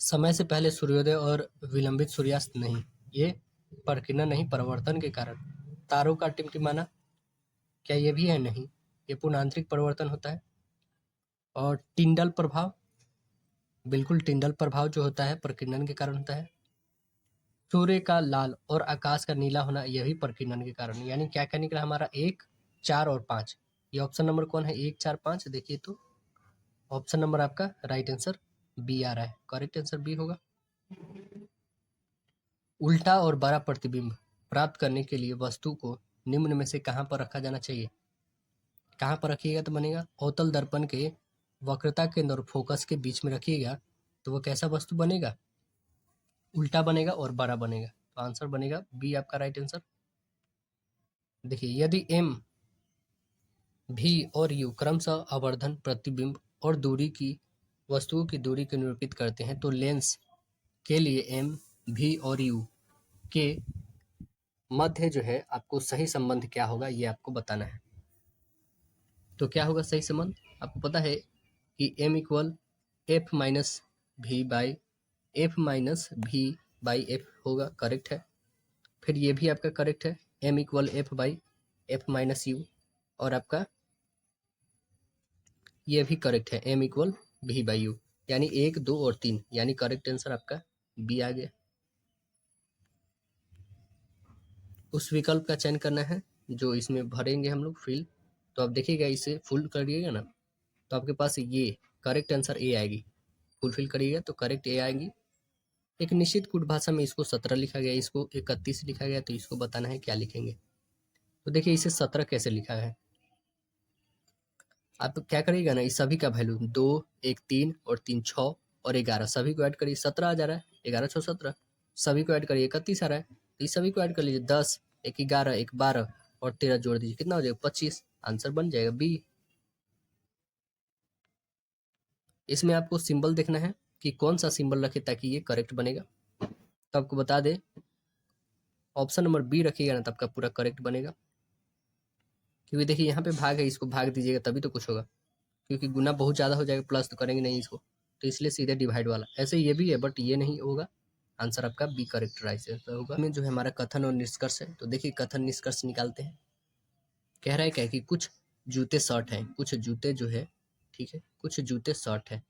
समय से पहले सूर्योदय और विलंबित सूर्यास्त नहीं, ये प्रकीर्णन नहीं, परिवर्तन के कारण। तारों का टिमटिमाना, क्या ये भी है? नहीं, ये पूर्ण आंतरिक परिवर्तन होता है। और टिंडल प्रभाव, बिल्कुल टिंडल प्रभाव जो होता है प्रकीर्णन के कारण होता है। सूर्य का लाल और आकाश का नीला होना, यह भी प्रकीर्णन के कारण। यानी क्या क्या निकला हमारा? 1, 4 और 5। ये ऑप्शन नंबर कौन है? 1, 4, 5। देखिए तो ऑप्शन नंबर आपका राइट आंसर बी आ रहा है, करेक्ट आंसर बी होगा। उल्टा और बड़ा प्रतिबिंब प्राप्त करने के लिए वस्तु को निम्न में से कहाँ पर रखा जाना चाहिए? कहाँ पर रखिएगा तो बनेगा अवतल दर्पण के वक्रता केंद्र और फोकस के बीच में रखिएगा तो वो कैसा वस्तु बनेगा? उल्टा बनेगा और बड़ा बनेगा। तो आंसर बनेगा बी आपका राइट आंसर। देखिए यदि एम भी और यू क्रमशः आवर्धन प्रतिबिंब और दूरी की वस्तुओं की दूरी को निरूपित करते हैं तो लेंस के लिए एम भी और यू के मध्य जो है आपको सही संबंध क्या होगा ये आपको बताना है। तो क्या होगा सही संबंध? आपको पता है कि M equal F minus V by F होगा, करेक्ट है। फिर ये भी आपका करेक्ट है, M equal F by F minus U, और आपका ये भी करेक्ट है, M equal V by U, यानी 1, 2 और 3, यानी करेक्ट आंसर आपका बी आ गया। उस विकल्प का चयन करना है जो इसमें भरेंगे हम लोग फिल। तो आप देखिएगा इसे फुल करिएगा ना तो आपके पास ये करेक्ट आंसर ए आएगी। फुलफिल करिएगा तो करेक्ट ए आएगी। एक निश्चित कूट भाषा में इसको 17 लिखा गया, इसको 31 लिखा गया, तो इसको बताना है क्या लिखेंगे। तो देखिए इसे 17 कैसे लिखा है, आप क्या करिएगा ना, इस सभी का वैल्यू 2, 1 3 और 3 6 और 11 सभी को ऐड करिए, 17 आ जा रहा है, 11 6 17, सभी को ऐड करिए 31 आ रहा है, तो इस सभी को ऐड कर लीजिए, 10 1 11 1 12 और 13 जोड़ दीजिए, कितना हो जाएगा 25, आंसर बन जाएगा बी। इसमें आपको सिंबल देखना है कि कौन सा सिंबल रखे ताकि ये करेक्ट बनेगा। तो आपको बता दें ऑप्शन नंबर बी रखिएगा ना तो आपका पूरा करेक्ट बनेगा, क्योंकि देखिए यहाँ पे भाग है, इसको भाग दीजिएगा तभी तो कुछ होगा, क्योंकि गुना बहुत ज़्यादा हो जाएगा, प्लस तो करेंगे नहीं इसको, तो इसलिए सीधे डिवाइड वाला। ऐसे ये भी है बट ये नहीं होगा, आंसर आपका बी करेक्ट राइट होगा। में जो है हमारा कथन और निष्कर्ष है, तो देखिए कथन निष्कर्ष निकालते हैं। कह रहा है क्या कि कुछ जूते शर्ट हैं, कुछ जूते जो है, ठीक है, कुछ जूते शर्ट है,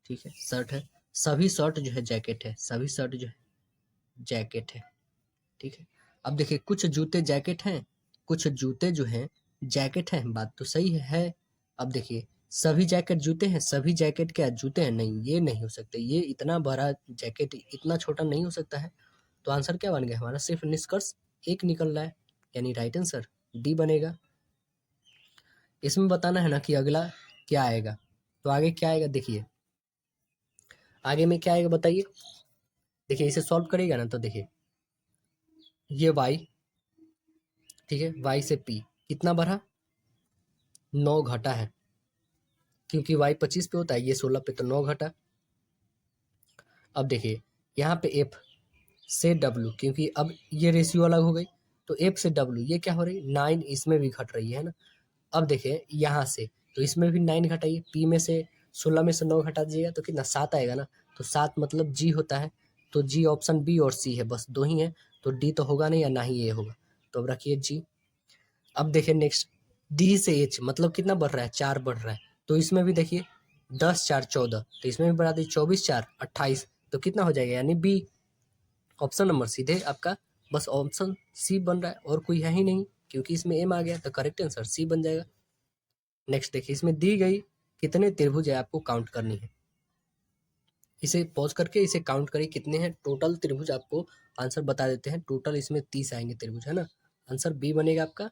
ठीक है, शर्ट है, सभी शर्ट जो है जैकेट है, सभी शर्ट जो है जैकेट है, ठीक है। अब देखिए कुछ जूते जैकेट हैं, कुछ जूते जो हैं जैकेट हैं, बात तो सही है। अब देखिए सभी जैकेट जूते हैं, सभी जैकेट क्या जूते हैं? नहीं, ये नहीं हो सकते, ये इतना बड़ा जैकेट इतना छोटा नहीं हो सकता है। तो आंसर क्या बन गया हमारा? सिर्फ निष्कर्ष एक निकल रहा है, यानी राइट आंसर डी बनेगा। इसमें बताना है ना कि अगला क्या आएगा, तो आगे क्या आएगा देखिए, आगे में क्या आएगा बताइए। देखिए इसे सॉल्व करेगा ना तो देखिए ये y, ठीक है, y से p कितना बढ़ा? 9 घटा है, क्योंकि y 25 पे होता है, ये 16 पे, तो 9 घटा। अब देखिए यहाँ पे f से w, क्योंकि अब ये रेशियो अलग हो गई, तो f से w ये क्या हो रही है? 9 इसमें भी घट रही है ना। अब देखिए यहाँ से तो इसमें भी 9 घटाइए, p में से 16 में से 9 घटा दीजिएगा तो कितना 7 आएगा ना। तो 7 मतलब g होता है, तो g ऑप्शन बी और सी है, बस 2 ही है, तो d तो होगा नहीं या ना ही ये होगा, तो अब रखिए g। अब देखिए नेक्स्ट डी से एच मतलब कितना बढ़ रहा है? 4 बढ़ रहा है, तो इसमें भी देखिए 10 4 14, तो इसमें भी बढ़ा दी 24 4 28, तो कितना हो जाएगा? यानी बी ऑप्शन नंबर सीधे आपका बस ऑप्शन सी बन रहा है, और कोई है ही नहीं, क्योंकि इसमें एम आ गया, तो करेक्ट आंसर सी बन जाएगा। नेक्स्ट देखिए इसमें दी गई कितने त्रिभुज है आपको काउंट करनी है, इसे पॉज करके इसे काउंट करिए कितने हैं टोटल त्रिभुज, आपको आंसर बता देते हैं। टोटल इसमें 30 आएंगे त्रिभुज, है ना, आंसर बी बनेगा आपका।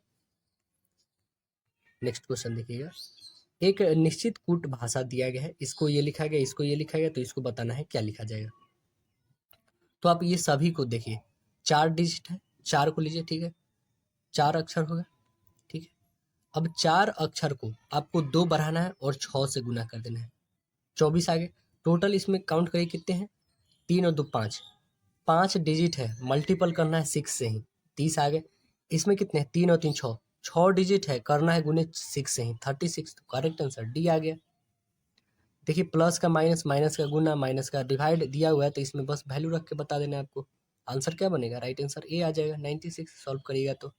नेक्स्ट क्वेश्चन देखिएगा, एक निश्चित कूट भाषा दिया गया है, इसको ये लिखा गया, इसको ये लिखा गया, तो इसको बताना है क्या लिखा जाएगा। तो आप ये सभी को देखिए 4 डिजिट है, 4 को लीजिए, ठीक है, 4 अक्षर होगा, ठीक है। अब 4 अक्षर को आपको 2 बढ़ाना है और 6 से गुना कर देना है, 24 आगे। टोटल इसमें काउंट करिए कितने हैं, 3 और 2 5, 5 डिजिट है, मल्टीपल करना है 6 से ही, 30 आगे। इसमें कितने हैं, 3 और 3 6, 6 डिजिट है, करना है गुने 6 से ही, 36, तो करेक्ट आंसर डी आ गया। देखिए प्लस का माइनस, माइनस का गुना, माइनस का डिवाइड दिया हुआ है, तो इसमें बस वैल्यू रख के बता देना है आपको, आंसर क्या बनेगा? राइट आंसर ए आ जाएगा 96। सॉल्व करिएगा तो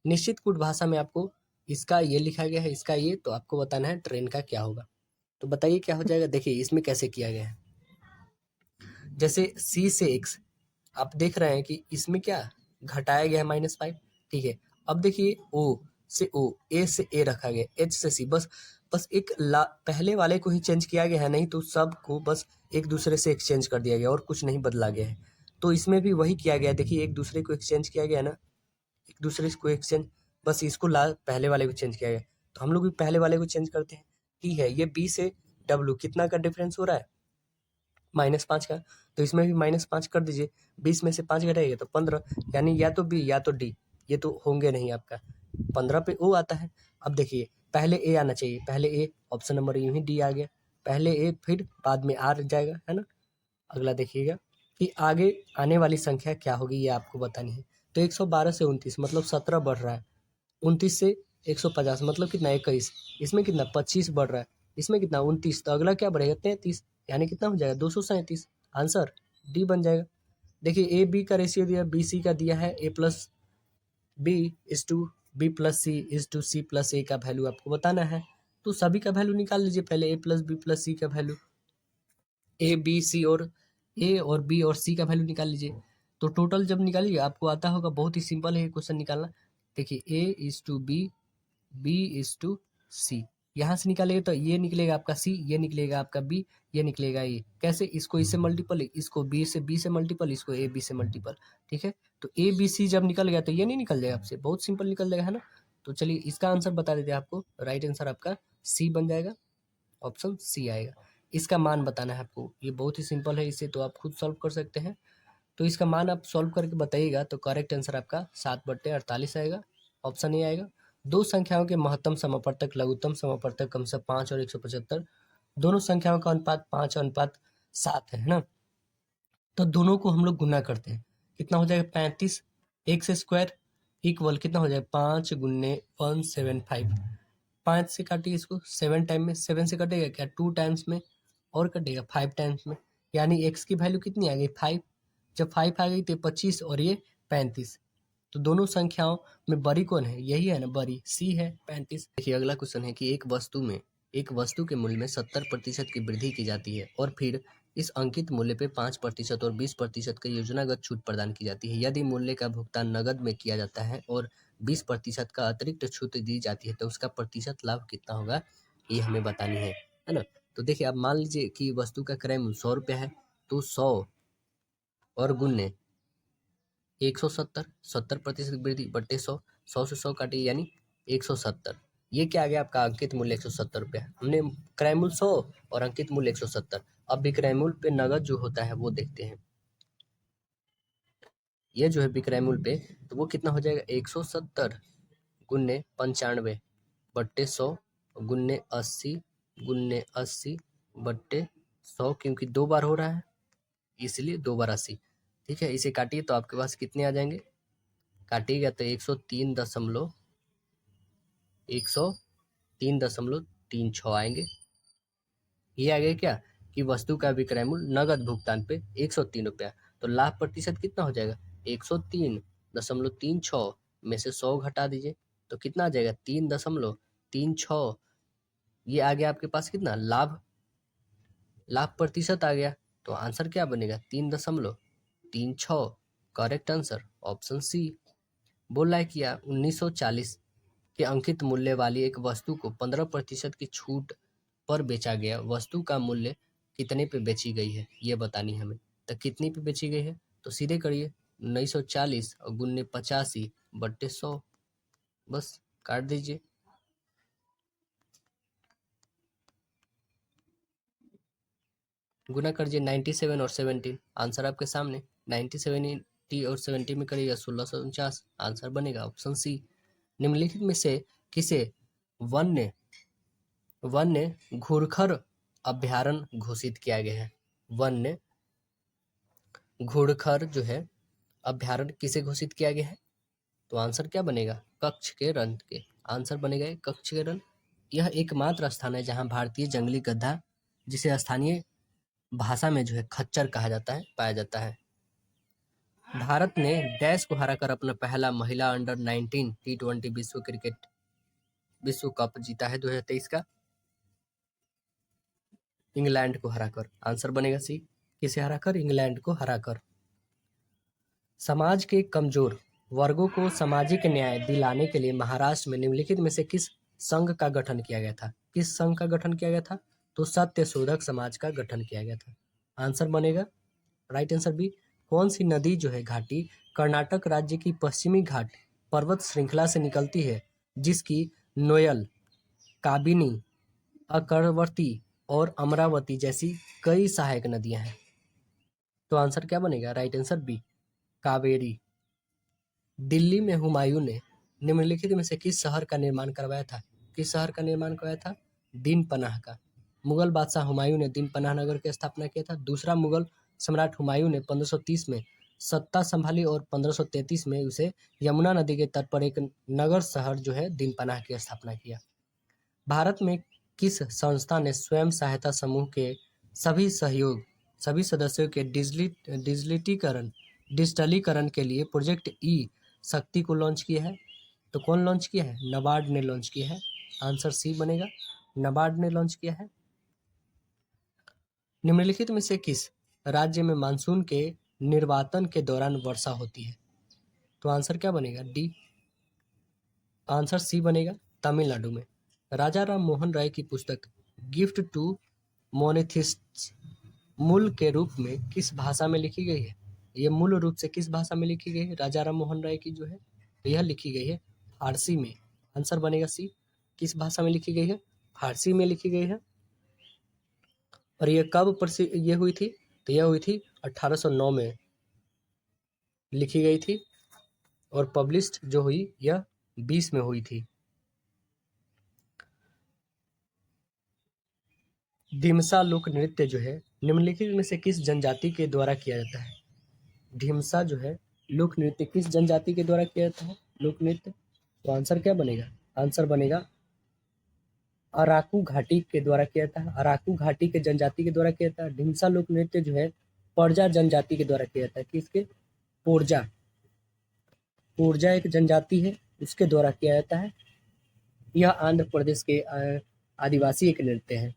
निश्चित कूट भाषा में आपको इसका ये लिखा गया है, इसका ये, तो आपको बताना है ट्रेन का क्या होगा। तो बताइए क्या हो जाएगा। देखिए इसमें कैसे किया गया है, जैसे सी से एक्स आप देख रहे हैं कि इसमें क्या घटाया गया है -5, ठीक है। अब देखिए ओ से ओ, ए से ए रखा गया, एच से सी, बस एक पहले वाले को ही चेंज किया गया है, नहीं तो सब को बस एक दूसरे से एक्सचेंज कर दिया गया और कुछ नहीं बदला गया है। तो इसमें भी वही किया गया, देखिए एक दूसरे को एक्सचेंज किया गया ना, एक दूसरे को एक्सचेंज, बस इसको पहले वाले को चेंज किया गया। तो हम लोग भी पहले वाले को चेंज करते हैं। ठीक है, ये बी से डब्ल्यू कितना का डिफरेंस हो रहा है, -5 का, तो इसमें भी -5 कर दीजिए। 20 में से 5 घटाइए तो 15, यानी या तो बी या तो डी, ये तो होंगे नहीं आपका। 15 पे ओ आता है। अब देखिए पहले ए आना चाहिए, पहले ए, ऑप्शन नंबर यूं ही डी आ गया, पहले ए फिर बाद में आर जाएगा, है ना। अगला देखिएगा कि आगे आने वाली संख्या क्या होगी, ये आपको बतानी है। तो 112 से 29 मतलब 17 बढ़ रहा है, 29 से 150 मतलब कितना 21, इसमें कितना 25 बढ़ रहा है, इसमें कितना 29, तो अगला क्या बढ़ेगा 33, यानी कितना हो जाएगा 237। आंसर डी बन जाएगा। देखिए ए बी का रेशियो दिया, बी सी का दिया है A plus B is to B plus C is to C plus A का वैल्यू आपको बताना है। तो सभी का वैल्यू निकाल लीजिए पहले, ए प्लस बी प्लस सी का वैल्यू, ए बी सी और ए और बी और सी का वैल्यू निकाल लीजिए। तो टोटल जब निकालिए आपको आता होगा, बहुत ही सिंपल है क्वेश्चन निकालना। देखिए A is to B is to C, यहाँ से निकालेगा तो ये निकलेगा आपका सी, ये निकलेगा आपका बी, ये निकलेगा ए। कैसे, इसको इससे मल्टीपल, इसको बी से मल्टीपल, इसको ए बी से मल्टीपल। ठीक है, तो ए बी सी जब निकल गया तो ये नहीं निकल जाएगा आपसे, बहुत सिंपल निकल जाएगा, है ना। तो चलिए इसका आंसर बता देते हैं आपको, राइट आंसर आपका सी बन जाएगा, ऑप्शन सी आएगा। इसका मान बताना है आपको, ये बहुत ही सिंपल है, इसे तो आप खुद सॉल्व कर सकते हैं। तो इसका मान आप सॉल्व करके बताइएगा, तो करेक्ट आंसर आपका 7/48 आएगा, ऑप्शन ए आएगा। दो संख्याओं के महत्तम समापवर्तक, लघुत्तम समापवर्तक कम से 5 और 175, दोनों संख्याओं का अनुपात 5:7 है ना। तो दोनों को हम लोग गुना करते हैं, कितना हो जाएगा 35, एक से स्क्वायर इक्वल कितना हो जाएगा 5 गुने 175, 5 से काटिए इसको 7 टाइम में, 7 से कटेगा क्या 2 टाइम्स में, और कटेगा 5 टाइम्स में, यानी एक्स की वैल्यू कितनी आ गई 5। जब 5 आ गई तो 25 और ये 35, तो दोनों संख्याओं में बड़ी कौन है, यही है ना, बड़ी सी है 35। देखिए अगला क्वेश्चन है कि एक वस्तु के मूल्य में 70% की वृद्धि की जाती है और फिर इस अंकित मूल्य पे 5% और 20% का योजनागत छूट प्रदान की जाती है। यदि मूल्य का भुगतान नकद में किया जाता है और 20% का अतिरिक्त छूट दी जाती है तो उसका प्रतिशत लाभ कितना होगा, ये हमें बतानी है ना। तो देखिए आप मान लीजिए कि वस्तु का क्रय मूल्य 100 रुपया है, तो 100 और गुन्ने 170, 70% वृद्धि बट्टे 100, 100 से 100 काटिए यानी 170। ये क्या आ गया आपका अंकित मूल्य 170 रुपया, हमने क्रय मूल्य 100 और अंकित मूल्य 170। अब विक्रय मूल्य पे नगद जो होता है वो देखते हैं, ये जो है विक्रय मूल्य पे, तो वो कितना हो जाएगा 170 गुन्ने 95 बट्टे 100 गुन्ने 80 बट्टे 100, क्योंकि 2 बार हो रहा है इसलिए 2 बार 80। ठीक है, इसे काटिए तो आपके पास कितने आ जाएंगे, काटिएगा तो 103.36 आएंगे। ये आ गया क्या कि वस्तु का विक्रय मूल्य नगद भुगतान पे 103 रुपया, तो लाभ प्रतिशत कितना हो जाएगा 103.36 में से 100 घटा दीजिए तो कितना आ जाएगा 3.36। ये आ गया आपके पास कितना लाभ प्रतिशत आ गया, तो आंसर क्या बनेगा 3.36। Correct answer option C. बोल रहा है कि 1940 के अंकित मूल्य वाली एक वस्तु को 15% की छूट पर बेचा गया, वस्तु का मूल्य कितने पे बेची गई है ये बतानी है हमें। तो कितनी पे बेची गई है, तो सीधे करिए 1940 और गुन्ने 85 बट्टे 100, बस काट दीजिए। गुना करिए 97 और 17, आंसर आपके सामने 97 और 70 में करिएगा 1649, आंसर बनेगा ऑप्शन सी। निम्नलिखित में से किसे वन्य घुड़खर अभ्यारण्य घोषित किया गया है, वन्य घुड़खर जो है अभ्यारण्य किसे घोषित किया गया है, तो आंसर क्या बनेगा कच्छ के रण के, आंसर बनेगा कच्छ के रण। यह एकमात्र स्थान है जहां भारतीय जंगली गधा, जिसे स्थानीय भाषा में जो है खच्चर कहा जाता है, पाया जाता है। भारत ने डैश को हराकर अपना पहला महिला अंडर-19 T20 विश्व कप जीता है 2023 का, इंग्लैंड को हराकर, आंसर बनेगा सी। किसे हराकर, इंग्लैंड को हराकर। समाज के कमजोर वर्गों को सामाजिक न्याय दिलाने के लिए महाराष्ट्र में निम्नलिखित में से किस संघ का गठन किया गया था, किस संघ का गठन किया गया था, तो सत्य शोधक समाज का गठन किया गया था, आंसर बनेगा राइट आंसर बी कौन सी नदी जो है घाटी कर्नाटक राज्य की पश्चिमी घाट पर्वत श्रृंखला से निकलती है, जिसकी नोयल, काबिनी, अकरवती और अमरावती जैसी कई सहायक नदियां हैं? तो आंसर क्या बनेगा? Right answer B, Kaveri. Delhi में हुमायूं ने निम्नलिखित में से किस शहर का निर्माण करवाया था? किस शहर का निर्माण करवाया था? दीन पनाह का। मुगल बादशाह हुमायूं ने दीन पनाह नगर की स्थापना किया था। दूसरा मुगल सम्राट हुमायूं ने 1530 में सत्ता संभाली और 1533 में उसे यमुना नदी के तट पर एक नगर शहर जो है दीन पनाह की स्थापना किया। भारत में किस संस्था ने स्वयं सहायता समूह के सभी सदस्यों के डिजिटलीकरण के लिए प्रोजेक्ट ई शक्ति को लॉन्च किया है? तो कौन लॉन्च किया है? नाबार्ड ने लॉन्च किया है। आंसर सी बनेगा, नाबार्ड ने लॉन्च किया है। निम्नलिखित में से किस राज्य में मानसून के निर्वातन के दौरान वर्षा होती है? तो आंसर क्या बनेगा? डी, आंसर सी बनेगा, तमिलनाडु में। राजा राम मोहन राय की पुस्तक गिफ्ट टू मोनेथिस्ट्स मूल के रूप में किस भाषा में लिखी गई है? ये मूल रूप से किस भाषा में लिखी गई है राजा राम मोहन राय की जो है? तो यह लिखी गई है फारसी में। आंसर बनेगा सी। किस भाषा में लिखी गई है? फारसी में लिखी गई है। और ये कब ये हुई थी? तो यह हुई थी 1809 में लिखी गई थी और पब्लिश्ड जो हुई यह 20 में हुई थी। ढीमसा लोक नृत्य जो है निम्नलिखित में से किस जनजाति के द्वारा किया जाता है? ढीमसा जो है लोक नृत्य किस जनजाति के द्वारा किया जाता है? लोक नृत्य, तो आंसर क्या बनेगा? आंसर बनेगा अराकू घाटी के द्वारा किया जाता है। अराकू घाटी के जनजाति के द्वारा किया जाता है। ढीमसा लोक नृत्य जो है पोरजा जनजाति के द्वारा किया जाता है। किसके? पोरजा। पोरजा एक जनजाति है, उसके द्वारा किया जाता है। यह आंध्र प्रदेश के आदिवासी एक नृत्य है।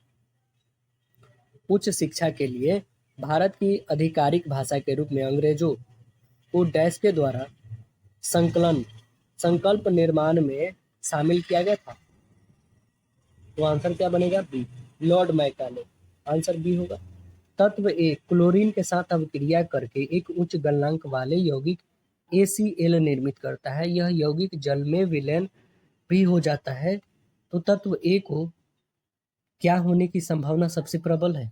उच्च शिक्षा के लिए भारत की आधिकारिक भाषा के रूप में अंग्रेजों को डैश के द्वारा संकल्प निर्माण में शामिल किया गया था। तो आंसर क्या बनेगा? B, Lord Macaulay. Answer B होगा। तत्व ए क्लोरीन के साथ अभिक्रिया करके एक उच्च गलनांक वाले यौगिक ACl निर्मित करता है। यह यौगिक जल में विलयन भी हो जाता है। तो तत्व ए को क्या होने की संभावना सबसे प्रबल है?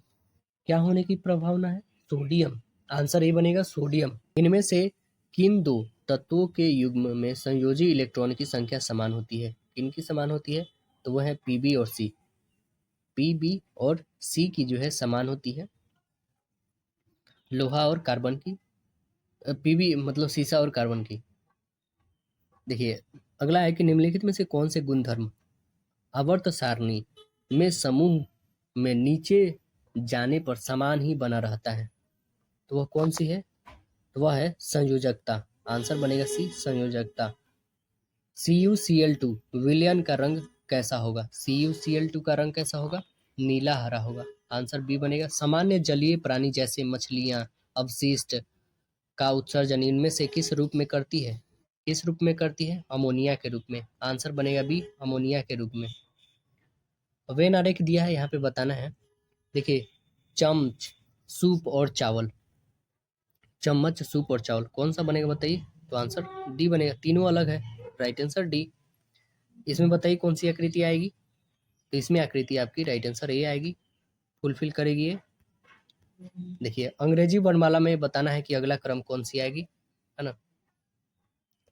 क्या होने की संभावना है? सोडियम। आंसर ए बनेगा, सोडियम। इनमें से किन दो तत्वों के युग्म में संयोजी इलेक्ट्रॉन की संख्या समान होती है? किनकी समान होती है? तो वह है Pb और C। Pb और C की जो है समान होती है, लोहा और कार्बन की। Pb मतलब सीसा और कार्बन की। देखिए अगला है कि निम्नलिखित में से कौन से गुणधर्म आवर्त सारणी में समूह में नीचे जाने पर समान ही बना रहता है? तो वह कौन सी है? तो वह है संयोजकता। आंसर बनेगा सी, संयोजकता। CuCl2 विलयन का रंग कैसा होगा? CuCl2 का रंग कैसा होगा? नीला हरा होगा। आंसर बी बनेगा। सामान्य जलीय प्राणी जैसे मछलियां अवशिष्ट का उत्सर्जन इनमें से किस रूप में करती है? किस रूप में करती है? अमोनिया के रूप में। आंसर बनेगा बी, अमोनिया के रूप में। वेन आरेख दिया है, यहाँ पे बताना है। देखिए चम्मच, सूप और चावल। चम्मच, सूप और चावल कौन सा बनेगा बताइए? तो आंसर डी बनेगा। तीनों अलग है, राइट आंसर डी। इसमें बताइए कौन सी आकृति आएगी? तो इसमें आकृति आपकी राइट आंसर ए आएगी, फुलफिल करेगी ये। देखिए अंग्रेजी वर्णमाला में बताना है कि अगला क्रम कौन सी आएगी, है ना,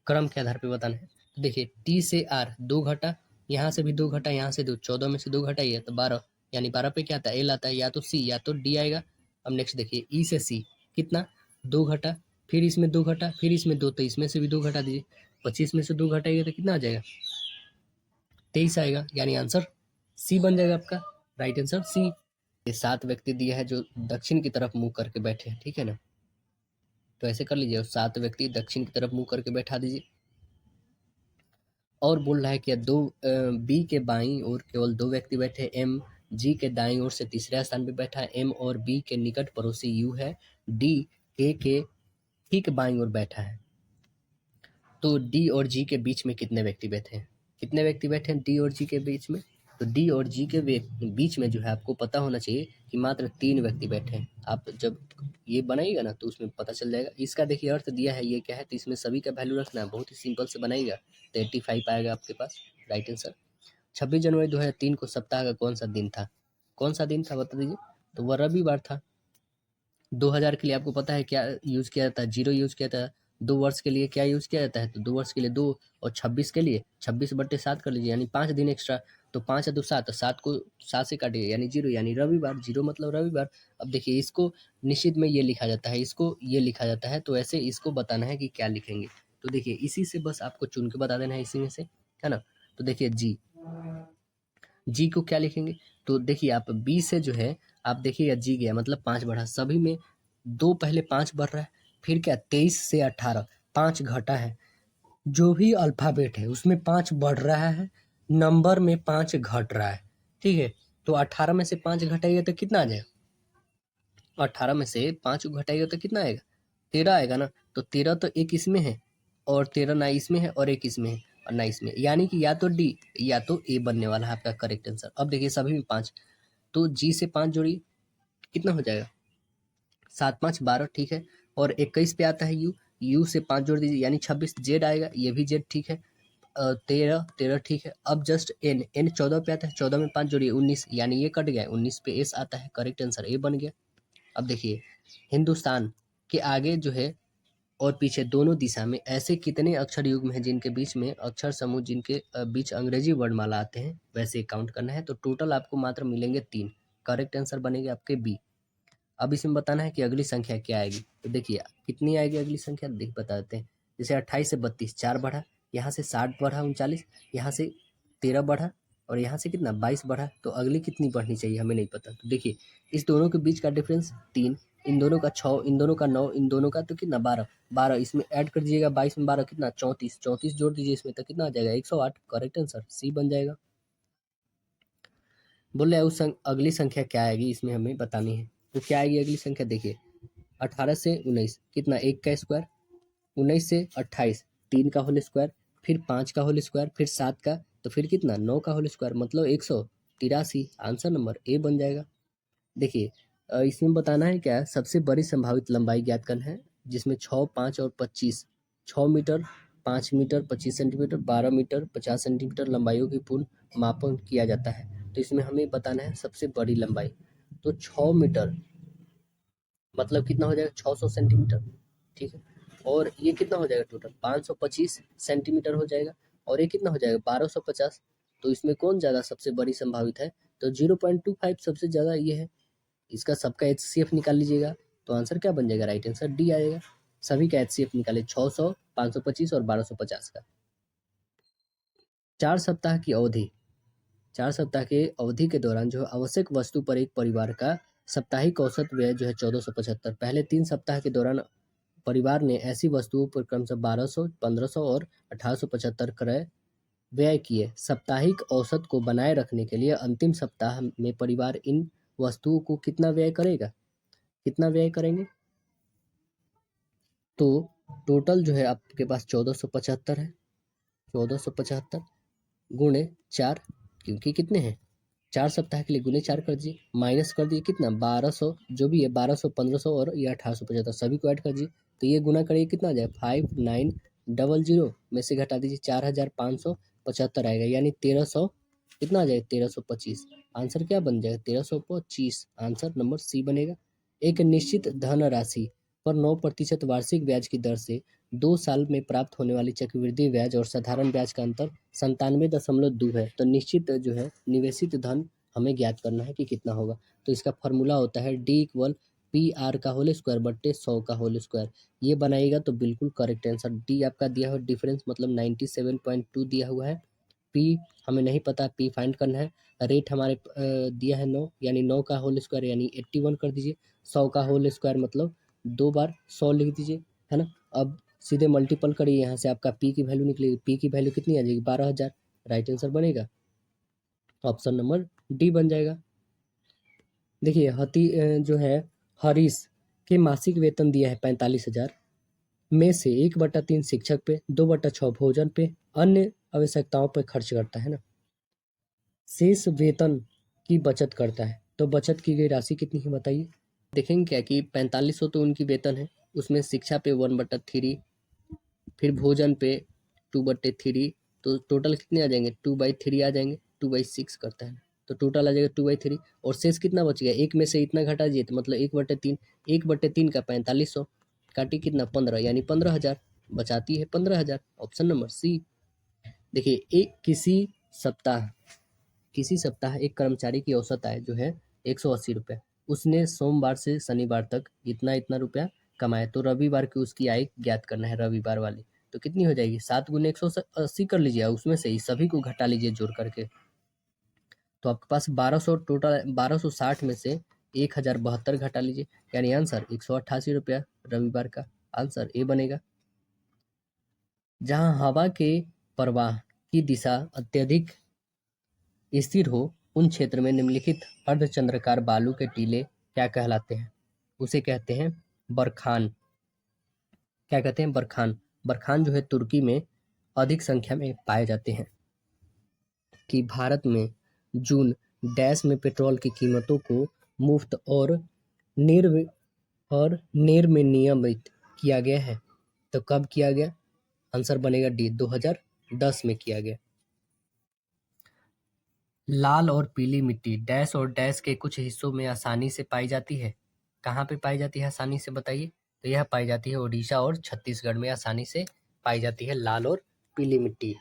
क्रम के आधार पे बताना है। देखिए T से R 2 घटा, यहाँ से भी 2 घटा, यहाँ से 2, 14 में से 2 घटाइए तो 12, यानी 12 पे क्या आता है? एल आता है, या तो सी या तो डी आएगा। अब नेक्स्ट देखिए ई से सी कितना? 2 घटा, फिर इसमें 2 घटा, फिर इसमें 2, तो इसमें से भी 2 घटा दीजिए। 25 में से 2 घटाइए तो कितना आ जाएगा? 23 आएगा, यानी आंसर सी बन जाएगा आपका, राइट आंसर सी। ये 7 व्यक्ति दिया है जो दक्षिण की तरफ मुंह करके बैठे हैं, ठीक है ना, तो ऐसे कर लीजिए, 7 व्यक्ति दक्षिण की तरफ मुंह करके बैठा दीजिए। और बोल रहा है कि बी के बाईं ओर केवल 2 व्यक्ति बैठे, एम जी के दाईं ओर से तीसरे स्थान पे बैठा है, एम और बी के निकट पड़ोसी यू है, डी के ठीक बाईं ओर बैठा है। तो डी और जी के बीच में कितने व्यक्ति बैठे हैं? कितने व्यक्ति बैठे हैं डी और जी के बीच में? तो डी और जी के बीच में जो है आपको पता होना चाहिए कि मात्र 3 व्यक्ति बैठे हैं। आप जब ये बनाइएगा ना तो उसमें पता चल जाएगा। इसका देखिए अर्थ दिया है ये क्या है, तो इसमें सभी का वैल्यू रखना है, बहुत ही सिंपल से बनाइएगा। तो 85 आएगा आपके पास, राइट आंसर। 26 जनवरी 2003 को सप्ताह का कौन सा दिन था? कौन सा दिन था बता दीजिए? तो वह रविवार था। 2000 के लिए आपको पता है क्या यूज़ किया जाता है? 0 यूज़ किया जाता है। 2 वर्ष के लिए क्या यूज़ किया जाता है? तो 2 वर्ष के लिए 2, और 26 के लिए 26/7 कर लीजिए, यानी 5 दिन एक्स्ट्रा। तो 5 या 2 7, 7 को 7 से काटिए यानी 0, यानी रविवार। 0 मतलब रविवार। अब देखिए इसको निश्चित में ये लिखा जाता है, इसको ये लिखा जाता है, तो ऐसे इसको बताना है कि क्या लिखेंगे। तो देखिए इसी से बस आपको चुन के बता देना है, इसी में से, है ना। तो देखिए जी को क्या लिखेंगे? तो देखिए आप बी से जो है आप देखिएगा जी गया मतलब 5 बढ़ा, सभी में 2 पहले 5 बढ़ रहा है, फिर क्या 23 से 18 5 घटा है, जो भी अल्फ़ाबेट है उसमें 5 बढ़ रहा है, नंबर में 5 घट रहा है, ठीक है। तो 18 में से 5 घटाइएगा तो कितना आ जाएगा? 18 में से 5 घटाइएगा तो कितना आएगा? 13 आएगा ना। तो 13 तो एक इसमें है, और 13 ना इसमें है, और एक इसमें है, और ना इसमें, यानी कि या तो डी या तो ए बनने वाला है आपका करेक्ट आंसर। अब देखिए सभी में 5, तो जी से 5 जोड़िए, कितना हो जाएगा? 7 5 12, ठीक है। और 21 पे आता है यू से 5 जोड़ दीजिए यानी 26, जेड आएगा, ये भी जेड, ठीक है। 13 ठीक है। अब जस्ट एन 14 पे आता है, 14 में 5 जोड़िए 19, यानी ये कट गया, 19 पे एस आता है, करेक्ट आंसर ए बन गया। अब देखिए हिंदुस्तान के आगे जो है और पीछे दोनों दिशा में ऐसे कितने अक्षर युग्म हैं जिनके बीच में अक्षर समूह जिनके बीच अंग्रेजी वर्णमाला आते हैं, वैसे काउंट करना है। तो टोटल आपको मात्र मिलेंगे 3, करेक्ट आंसर बनेंगे आपके बी। अब इसमें बताना है कि अगली संख्या क्या आएगी। तो देखिए कितनी आएगी अगली संख्या, देख बताते हैं। जैसे 28 से 32 4 बढ़ा, यहाँ से 60 बढ़ा 39, यहाँ से 13 बढ़ा, और यहाँ से कितना 22 बढ़ा, तो अगली कितनी बढ़नी चाहिए हमें नहीं पता। तो देखिए इस दोनों के बीच का डिफरेंस 3, इन दोनों का 6, इन दोनों का 9, इन दोनों का तो कितना 12, 12 इसमें ऐड कर दीजिएगा, 22 में 12 कितना 34, 34 जोड़ दीजिए इसमें तो कितना आ जाएगा 108, करेक्ट आंसर सी बन जाएगा। बोल रहे हैं उस अगली संख्या क्या आएगी इसमें हमें बतानी है। तो क्या आएगी अगली संख्या? देखिए 18 से 19 कितना, 1 का स्क्वायर, 19 से 28 3 का होल स्क्वायर, फिर 5 का होल स्क्वायर, फिर 7 का, तो फिर कितना 9 का होल स्क्वायर, मतलब 183, आंसर नंबर ए बन जाएगा। देखिए इसमें बताना है क्या, सबसे बड़ी संभावित लंबाई ज्ञात करना है, जिसमें 6 5 और 25, 6 metre 5 metre 25 centimetre 12 metre 50 centimetre लंबाइयों की पूर्ण मापन किया जाता है। तो इसमें हमें बताना है सबसे बड़ी लंबाई। तो 6 मीटर मतलब कितना हो जाएगा 600 सेंटीमीटर, ठीक है। और ये कितना हो जाएगा टोटल 525 सेंटीमीटर हो जाएगा, और ये कितना हो जाएगा 1250। तो इसमें कौन ज़्यादा सबसे बड़ी संभावित है? तो 0.25 सबसे ज़्यादा ये है। इसका सबका HCF निकाल लीजिएगा, तो आंसर क्या बन जाएगा? राइट आंसर डी आएगा। सभी का HCF निकाले 600 525 और 1250 का। 4 सप्ताह की अवधि, 4 सप्ताह के अवधि के दौरान जो है आवश्यक वस्तु पर एक परिवार का साप्ताहिक औसत व्यय जो है 1475। पहले 3 सप्ताह के दौरान परिवार ने ऐसी वस्तुओं पर क्रमशः 1200 1500 और 1875 क्रय व्यय किए। साप्ताहिक औसत को बनाए रखने के लिए अंतिम सप्ताह में परिवार इन वस्तुओं को कितना व्यय करेगा? कितना व्यय करेंगे? तो टोटल जो है आपके पास 1475 है, 1475 गुणे 4, क्योंकि कितने हैं 4 सप्ताह के लिए, गुने 4 कर दीजिए, माइनस कर दिए कितना 1200, जो भी है 1200 1500 और ये 1875 सभी को ऐड कर दीजिए। तो ये गुना करिए कितना आ जाए 5900 में से घटा दीजिए 4575 आएगा, यानी 1300 कितना आ जाएगा 1325। आंसर क्या बन जाएगा 1325, आंसर नंबर सी बनेगा। एक निश्चित धनराशि पर 9% वार्षिक ब्याज की दर से 2 साल में प्राप्त होने वाली चक्रवृद्धि ब्याज और साधारण ब्याज का अंतर 97.2 है। तो निश्चित जो है निवेशित धन हमें ज्ञात करना है कि कितना होगा। तो इसका फॉर्मूला होता है D = PR का होल स्क्वायर बट्टे 100 का होल स्क्वायर। ये बनाइएगा तो बिल्कुल करेक्ट आंसर डी आपका दिया हुआ डिफरेंस मतलब 97.2 दिया हुआ है। पी हमें नहीं पता, पी फाइंड करना है। रेट हमारे दिया है 9, यानी 9 का होल स्क्वायर यानी 81 कर दीजिए। 100 का होल स्क्वायर मतलब 2 बार 100 लिख दीजिए, है ना। अब सीधे मल्टीपल करिए, यहाँ से आपका पी की वैल्यू निकलेगी। पी की वैल्यू कितनी आ जाएगी 12,000, राइट आंसर बनेगा ऑप्शन नंबर डी बन जाएगा। देखिए जो है हरीश के मासिक वेतन दिया है 45,000 में से 1/3 शिक्षक पे, 2/6 भोजन पे, अन्य आवश्यकताओं पे खर्च करता है ना। शेष वेतन की बचत करता है। तो बचत की गई राशि कितनी है बताइए। देखेंगे क्या कि 4500 तो उनकी वेतन है, उसमें शिक्षा पे 1/3, फिर भोजन पे 2/3, तो टोटल कितने आ जाएंगे 2/3 आ जाएंगे, 2/6 करता है, तो टोटल आ जाएगा 2/3। और शेष कितना बच गया, एक में से इतना घटा दीजिए तो मतलब 1/3, 1/3 का 4500 काटी कितना 15, यानी 15,000 बचाती है 15,000। Option number C. देखिए एक किसी सप्ताह एक कर्मचारी की औसत आय जो है 180 रुपये, उसने सोमवार से शनिवार तक इतना इतना रुपया कमाया, तो रविवार की उसकी आय ज्ञात करना है, रविवार वाली। तो कितनी हो जाएगी 7 × 180 कर लीजिए, उसमें से ही सभी को घटा लीजिए जोड़ करके, तो आपके पास 1200 टोटल, 1260 में से 1072 घटा लीजिए, यानी आंसर 188 रुपया रविवार का। आंसर ए बनेगा। जहाँ हवा के प्रवाह की दिशा अत्यधिक स्थिर हो, उन क्षेत्र में निम्नलिखित अर्धचंद्राकार बालू के टीले क्या कहलाते हैं। उसे कहते हैं बरखान। क्या कहते हैं बरखान। बरखान जो है तुर्की में अधिक संख्या में पाए जाते हैं। कि भारत में जून डैश में पेट्रोल की कीमतों को मुफ्त और निर्व और निर्म नियमित किया गया है। तो कब किया गया, आंसर बनेगा डी, 2010 में किया गया। लाल और पीली मिट्टी डैश और डैश के कुछ हिस्सों में आसानी से पाई जाती है। कहाँ पे पाई जाती है आसानी से बताइए। तो यह पाई जाती है उड़ीसा और छत्तीसगढ़ में आसानी से पाई जाती है लाल और पीली मिट्टी।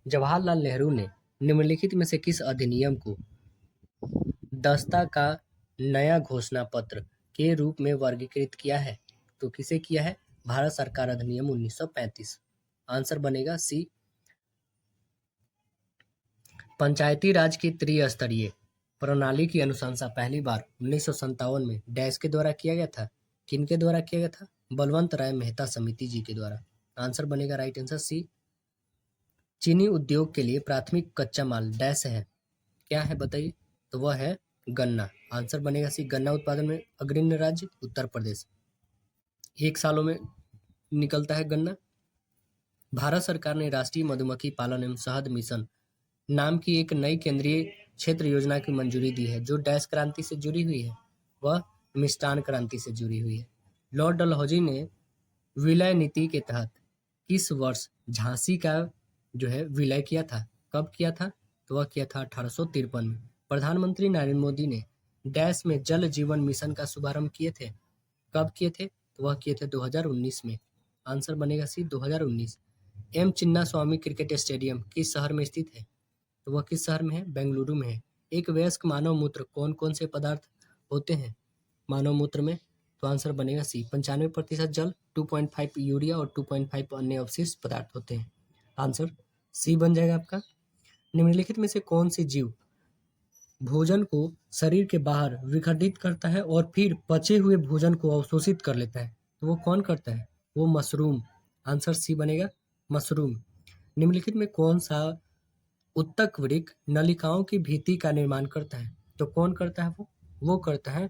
जवाहरलाल नेहरू ने निम्नलिखित में से किस अधिनियम को दस्ता का नया घोषणा पत्र के रूप में वर्गीकृत किया है। तो किसे किया है, भारत सरकार अधिनियम 1935। आंसर बनेगा सी। पंचायती राज की त्रिस्तरीय प्रणाली की अनुशंसा पहली बार 1957 में डैश के द्वारा किया गया था। किनके द्वारा किया गया था, बलवंत राय मेहता समिति जी के द्वारा। आंसर बनेगा राइट आंसर सी। चीनी उद्योग के लिए प्राथमिक कच्चा माल डैश है, क्या है बताइए। तो वह है गन्ना। आंसर बनेगा सी। गन्ना उत्पादन में अग्रणी राज्य उत्तर प्रदेश, 1 सालों में निकलता है गन्ना। भारत सरकार ने राष्ट्रीय मधुमक्खी पालन एवं शहद मिशन नाम की एक नई केंद्रीय क्षेत्र योजना की मंजूरी दी है, जो डैश क्रांति से जुड़ी हुई है, वह मिष्टान क्रांति से जुड़ी हुई है। लॉर्ड डलहौजी ने विलय नीति के तहत किस वर्ष झांसी का जो है विलय किया था, कब किया था, तो वह किया था 1853 में। प्रधानमंत्री नरेंद्र मोदी ने डैश में जल जीवन मिशन का शुभारंभ किए थे, कब किए थे, तो वह किए थे 2019 में। आंसर बनेगा सी 2019। एम चिन्ना स्वामी क्रिकेट स्टेडियम किस शहर में स्थित है, तो वह किस शहर में है, बेंगलुरु में है। एक वयस्क मानव मूत्र कौन कौन से पदार्थ होते हैं मानव मूत्र में, तो आंसर बनेगा सी। 95% जल, 2.5 यूरिया और 2.5 अन्य अवशिष्ट पदार्थ होते हैं। आंसर सी बन जाएगा आपका। निम्नलिखित में से कौन सी जीव भोजन को शरीर के बाहर विखंडित करता है और फिर बचे हुए भोजन को अवशोषित कर लेता है, तो वो कौन करता है, वो मशरूम। आंसर सी बनेगा मशरूम। निम्नलिखित में कौन सा उत्तक वृक्क नलिकाओं की भित्ति का निर्माण करता है, तो कौन करता है वो करता है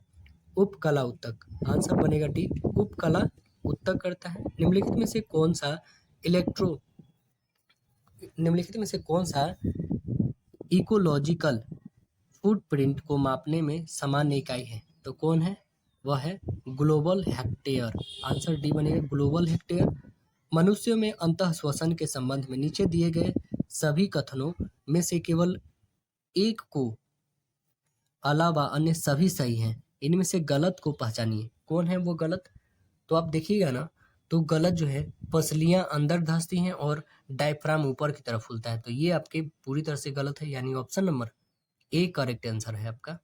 उपकला उत्तक। आंसर बनेगा डी, उपकला उत्तक करता है। निम्नलिखित में से कौन सा इकोलॉजिकल फुटप्रिंट को मापने में सामान्य इकाई है, तो कौन है, वह है ग्लोबल हेक्टेयर। आंसर डी बनेगा ग्लोबल हेक्टेयर। मनुष्यों में अंतः श्वसन के संबंध में नीचे दिए गए सभी कथनों में से केवल एक को अलावा अन्य सभी सही हैं, इनमें से गलत को पहचानिए। कौन है वो गलत, तो आप देखिएगा ना, तो गलत जो है पसलियां अंदर धंसती हैं और डायफ्राम ऊपर की तरफ फूलता है, तो ये आपके पूरी तरह से गलत है, यानी option number A correct answer है आपका।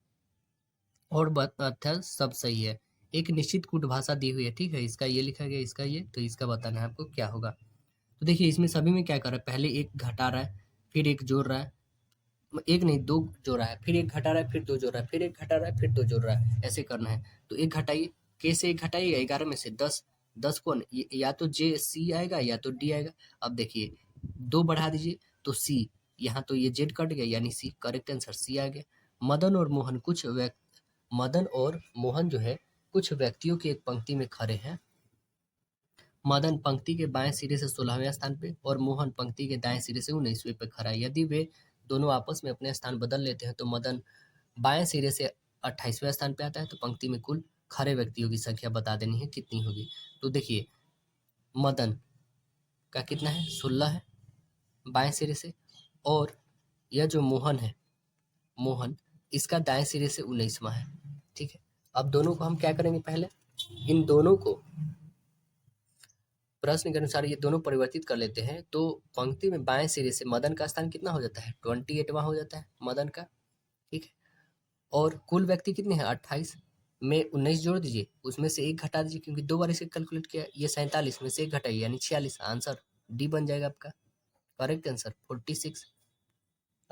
और तथ्य सब सही है। एक निश्चित कूट भाषा दी हुई है, ठीक है, इसका ये लिखा गया, इसका ये, तो इसका बताना है आपको क्या होगा। तो देखिए इसमें सभी में क्या कर रहा है, पहले एक घटा रहा है, फिर एक जोड़ रहा है, एक नहीं दो जोड़ रहा है, फिर एक घटा रहा है, फिर दो जोड़ रहा है, फिर एक घटा रहा है, फिर दो जोड़ रहा है, ऐसे करना है। तो एक घटाइए, कैसे एक घटाइएगा, 11 में से 10, 10 कौन, या तो जे सी आएगा या तो डी आएगा। अब देखिए 2 बढ़ा दीजिए तो सी, यहाँ तो ये जेड कट गया, यानी सी, करेक्ट आंसर सी आ गया। मदन और मोहन जो है कुछ व्यक्तियों की एक पंक्ति में खड़े हैं। मदन पंक्ति के बाएं सिरे से 16वें स्थान पे और मोहन पंक्ति के दाएं सिरे से 19वें पे खड़ा है। यदि वे दोनों आपस में अपने स्थान बदल लेते हैं तो मदन बाएं सिरे से 28वें स्थान पे आता है। तो पंक्ति में कुल खरे व्यक्तियों की संख्या बता देनी है कितनी होगी। तो देखिए मदन का कितना है, 16 है बाएं सिरे से, और यह जो मोहन है, मोहन, इसका दाएं सिरे से 19वां है। ठीक है, अब दोनों को हम क्या करेंगे, पहले इन दोनों को प्रश्न के अनुसार ये दोनों परिवर्तित कर लेते हैं। तो पंक्ति में बाएं सिरे से मदन का स्थान कितना हो जाता है, 28वां हो जाता है मदन का। ठीक है, और कुल व्यक्ति कितने हैं, 28 में 19 जोड़ दीजिए, उसमें से एक घटा दीजिए क्योंकि 2 बार इसे कैलकुलेट किया, ये 47 में से एक घटाइए यानी 46, आंसर डी बन जाएगा आपका करेक्ट आंसर 46।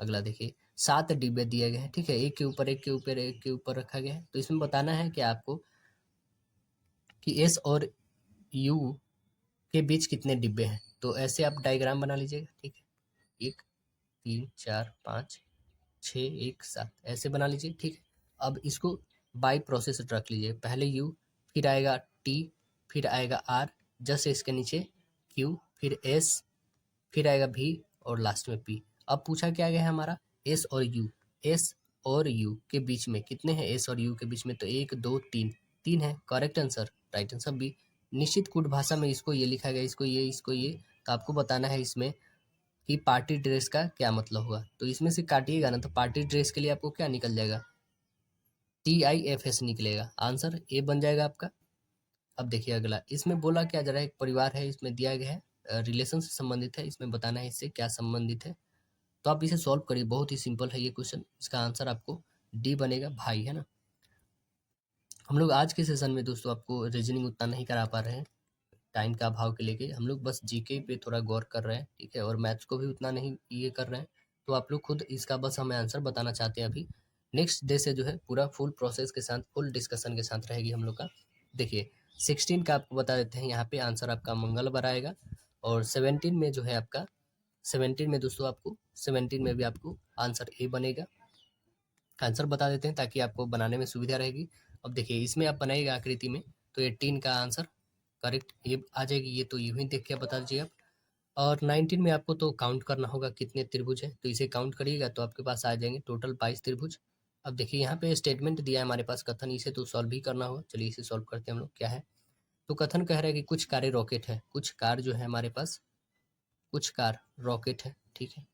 अगला देखिए 7 डिब्बे दिए गए हैं। ठीक है, एक के ऊपर एक के ऊपर एक के ऊपर रखा गया है। तो इसमें बताना है कि आपको कि एस और यू के बीच कितने डिब्बे हैं। तो ऐसे आप डायग्राम बना लीजिएगा। ठीक है, 1 3 4 5 6 1 7 ऐसे बना लीजिए। ठीक है, अब इसको बाय प्रोसेस रख लीजिए, पहले यू, फिर आएगा टी, फिर आएगा आर, जस्ट इसके नीचे क्यू, फिर एस, फिर आएगा भी और लास्ट में पी। अब पूछा क्या गया है हमारा, एस और यू, एस और यू के बीच में कितने हैं, एस और यू के बीच में तो 1 2 3, 3 है correct answer, right answer B. निश्चित कूट भाषा में इसको ये लिखा गया, इसको ये, इसको ये। तो आपको बताना है इसमें कि पार्टी ड्रेस का क्या मतलब हुआ। तो इसमें से काटिएगा ना तो पार्टी ड्रेस के लिए आपको क्या निकल जाएगा, TIFS निकलेगा, आंसर ए बन जाएगा आपका। अब देखिए अगला, इसमें बोला क्या जा रहा है, एक परिवार है इसमें दिया गया है, रिलेशन से संबंधित है, इसमें बताना है इससे क्या संबंधित है। तो आप इसे सॉल्व करिए, बहुत ही सिंपल है ये क्वेश्चन, इसका आंसर आपको डी बनेगा, भाई है ना। हम लोग आज के सेशन में दोस्तों आपको रीजनिंग उतना नहीं करा पा रहे हैं टाइम का अभाव के लेके, हम लोग बस जीके पे थोड़ा गौर कर रहे हैं। ठीक है, और मैथ्स को भी उतना नहीं ये कर रहे हैं। तो आप लोग खुद इसका बस हमें आंसर बताना चाहते हैं। अभी नेक्स्ट डे से जो है पूरा फुल प्रोसेस के साथ, फुल डिस्कशन के साथ रहेगी हम लोग का। देखिए 16 का आपको बता देते हैं, यहाँ पे आंसर आपका मंगलवार आएगा। और 17 में जो है आपका, 17 में दोस्तों आपको 17 में भी आपको आंसर ए बनेगा। आंसर बता देते हैं ताकि आपको बनाने में सुविधा रहेगी। अब देखिए इसमें आप बनाइएगा आकृति में, तो 18 का आंसर करेक्ट ये आ जाएगी, ये तो यूं ही देख के बता दीजिए आप। और 19 में आपको तो काउंट करना होगा कितने त्रिभुज है, तो इसे काउंट करिएगा तो आपके पास आ जाएंगे टोटल 22 त्रिभुज। अब देखिए यहाँ पे स्टेटमेंट दिया है हमारे पास कथन, इसे तो सॉल्व भी करना होगा। चलिए इसे सॉल्व करते हैं हम लोग, क्या है। तो कथन कह रहा है कि कुछ कारें रॉकेट है, कुछ कार जो है हमारे पास, कुछ कार रॉकेट है। ठीक है,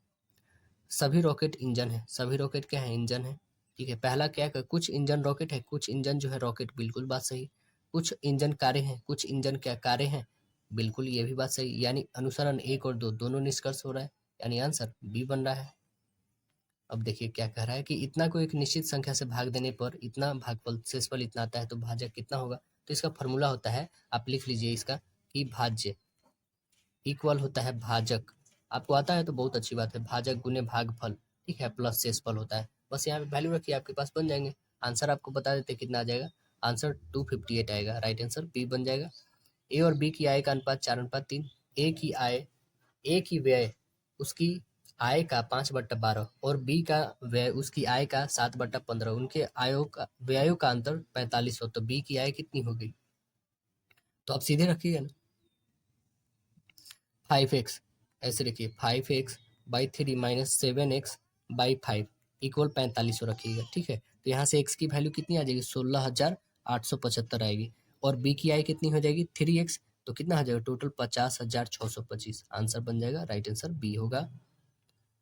सभी रॉकेट इंजन है, सभी रॉकेट क्या है, इंजन है। ठीक है, पहला क्या है, कुछ इंजन रॉकेट है, कुछ इंजन जो है रॉकेट, बिल्कुल बात सही। कुछ इंजन कारें हैं, कुछ इंजन क्या कारें हैं, बिल्कुल ये भी बात सही। यानी अनुसरण 1 और 2 दोनों निष्कर्ष हो रहा है, यानी आंसर बी बन रहा है। अब देखिए क्या कह रहा है कि इतना को एक निश्चित संख्या से भाग देने पर इतना भागफल, शेषफल इतना आता है, तो भाजक कितना होगा। तो इसका फॉर्मूला होता है, आप लिख लीजिए इसका, कि भाज्य इक्वल होता है भाजक। आपको आता है तो बहुत अच्छी बात है, भाजक गुने भागफल, ठीक है, प्लस शेषफल होता है। बस यहाँ पे वैल्यू रखिए, आपके पास बन जाएंगे। आंसर आपको बता देते कितना आ जाएगा, आंसर 258 आएगा, राइट आंसर बी बन जाएगा। ए और बी की आय का अनुपात 4:3, ए की आय, ए की व्यय उसकी आय का 5/12 और बी का व्यय उसकी आय का 7/15, उनके आयों का व्ययों का अंतर 45 हो, तो बी की आय कितनी होगी। तो आप सीधे रखिएगा ना, 5x, ऐसे लिखिए 5x/3 माइनस 7x/5 इक्वल 45 रखिएगा। ठीक है, तो यहाँ से x की वैल्यू कितनी आ जाएगी, 16,875 आएगी। और b की आय कितनी हो जाएगी, 3x, तो कितना आ जाएगा टोटल 50,625, आंसर बन जाएगा, राइट आंसर बी होगा।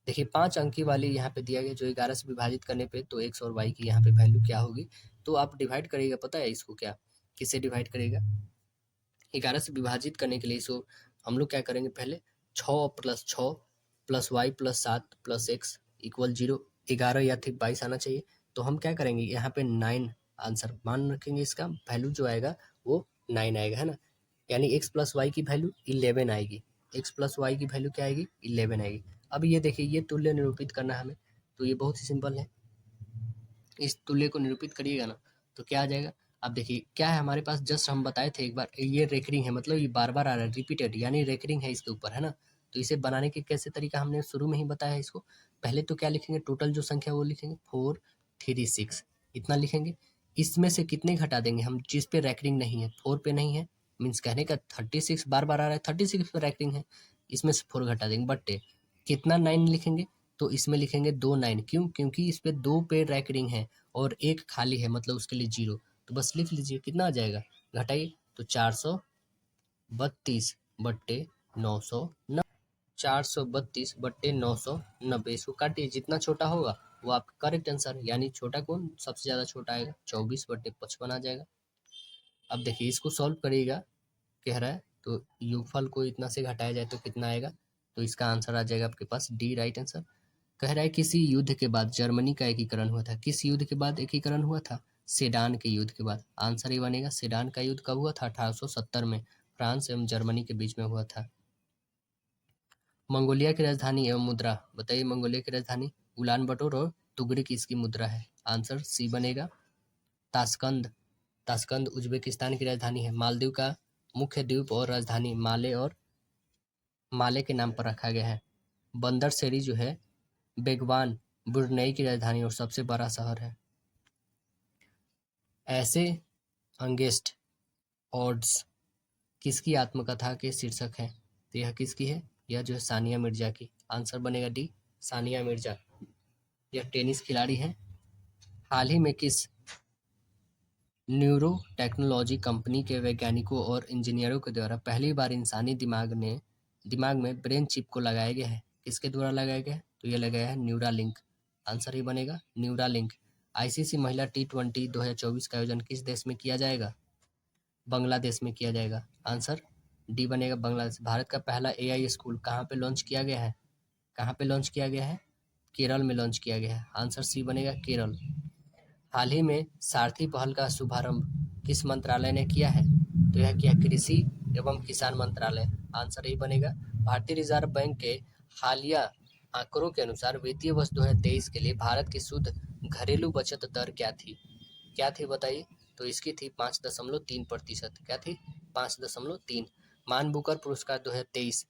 देखिए 5 अंकी वाली यहाँ पे दिया गया, जो 11 से विभाजित करने पे तो x और y की यहाँ पे वैल्यू क्या होगी। तो आप डिवाइड करिएगा, पता है इसको क्या, किससे डिवाइड करिएगा, 11 से विभाजित करने के लिए इसको हम लोग क्या करेंगे, पहले 6 plus Y plus 7 plus X equal 0, 11 या फिर 22 आना चाहिए। तो हम क्या करेंगे, यहाँ पे 9 आंसर मान रखेंगे, इसका वैल्यू जो आएगा वो 9 आएगा, है ना। यानी x प्लस वाई की वैल्यू 11 आएगी, x प्लस वाई की वैल्यू क्या आएगी, 11 आएगी। अब ये देखिए, ये तुल्य निरूपित करना है हमें, तो ये बहुत ही सिंपल है। इस तुल्य को निरूपित करिएगा ना तो क्या आ जाएगा। अब देखिए क्या है हमारे पास, जस्ट हम बताए थे एक बार, ये रेकरिंग है, मतलब ये बार बार आ रहा है, रिपीटेड, यानी रेकरिंग है इसके ऊपर, है ना। तो इसे बनाने के कैसे तरीका हमने शुरू में ही बताया है इसको। पहले तो क्या लिखेंगे, टोटल जो संख्या वो लिखेंगे 4 3 6, इतना लिखेंगे। इसमें से कितने घटा देंगे हम, जिस पे रैकरिंग नहीं है, 4 पे नहीं है, मीन्स कहने का 36 बार बार आ रहा है, 36 पे रैकरिंग है, इसमें से 4 घटा देंगे, बट कितना 9 लिखेंगे, तो इसमें लिखेंगे 2 9। क्यों? क्योंकि इस पे 2 पे रैक रिंग है और एक खाली है, मतलब उसके लिए 0। तो बस लिख लीजिए, कितना आ जाएगा, घटाइए। तो 432/990, 432/990। इसको काटिए, जितना छोटा होगा वो आपका करेक्ट आंसर, यानी छोटा कौन, सबसे ज़्यादा छोटा आएगा, 24/55 आ जाएगा। अब देखिए इसको सॉल्व करिएगा, कह रहा है तो योगफल को इतना से घटाया जाए तो कितना आएगा, तो इसका आंसर आ जाएगा आपके पास डी, राइट आंसर। कह रहा है किसी युद्ध के बाद जर्मनी का एकीकरण हुआ था। किस युद्ध के बाद एकीकरण हुआ था? सेडान के युद्ध के बाद। आंसर ये बनेगा, सेडान का युद्ध कब हुआ था? 1870 में फ्रांस एवं जर्मनी के बीच में हुआ था। मंगोलिया की राजधानी एवं मुद्रा बताइए। मंगोलिया की राजधानी उलान बटोर और तुगरिक इसकी मुद्रा है। आंसर सी बनेगा। ताशकंद, ताशकंद उज्बेकिस्तान की राजधानी है। मालदीव का मुख्य द्वीप और राजधानी माले और माले के नाम पर रखा गया है। बंदर सेरी जो है बेगवान ब्रुनई की राजधानी और सबसे बड़ा शहर है। ऐसे अंगेस्ट ऑड्स किसकी आत्मकथा के शीर्षक है? तो यह किसकी है? यह जो है सानिया मिर्जा की। आंसर बनेगा डी, सानिया मिर्जा। यह टेनिस खिलाड़ी है। हाल ही में किस न्यूरो टेक्नोलॉजी कंपनी के वैज्ञानिकों और इंजीनियरों के द्वारा पहली बार इंसानी दिमाग में ब्रेन चिप को लगाया गया है? किसके द्वारा लगाया गया है? तो यह लगाया है न्यूरालिंक। आंसर ही बनेगा न्यूरालिंक। आईसीसी महिला T20 2024 का आयोजन किस देश में किया जाएगा? बांग्लादेश में किया जाएगा। आंसर डी बनेगा, बांग्लादेश। भारत का पहला एआई स्कूल कहाँ पे लॉन्च किया गया है? कहाँ पे लॉन्च किया गया है? केरल में लॉन्च किया गया है। आंसर सी बनेगा, केरल। हाल ही में सारथी पहल का शुभारंभ किस मंत्रालय ने किया है? तो यह किया कृषि एवं किसान मंत्रालय। आंसर ही बनेगा। भारतीय रिजर्व बैंक के हालिया आंकड़ों के अनुसार वित्तीय वर्ष 2023 के लिए भारत की शुद्ध घरेलू बचत दर क्या थी? क्या थी बताइए? तो इसकी थी 5.3%। क्या थी? 5.3। मान बुकर पुरस्कार 2023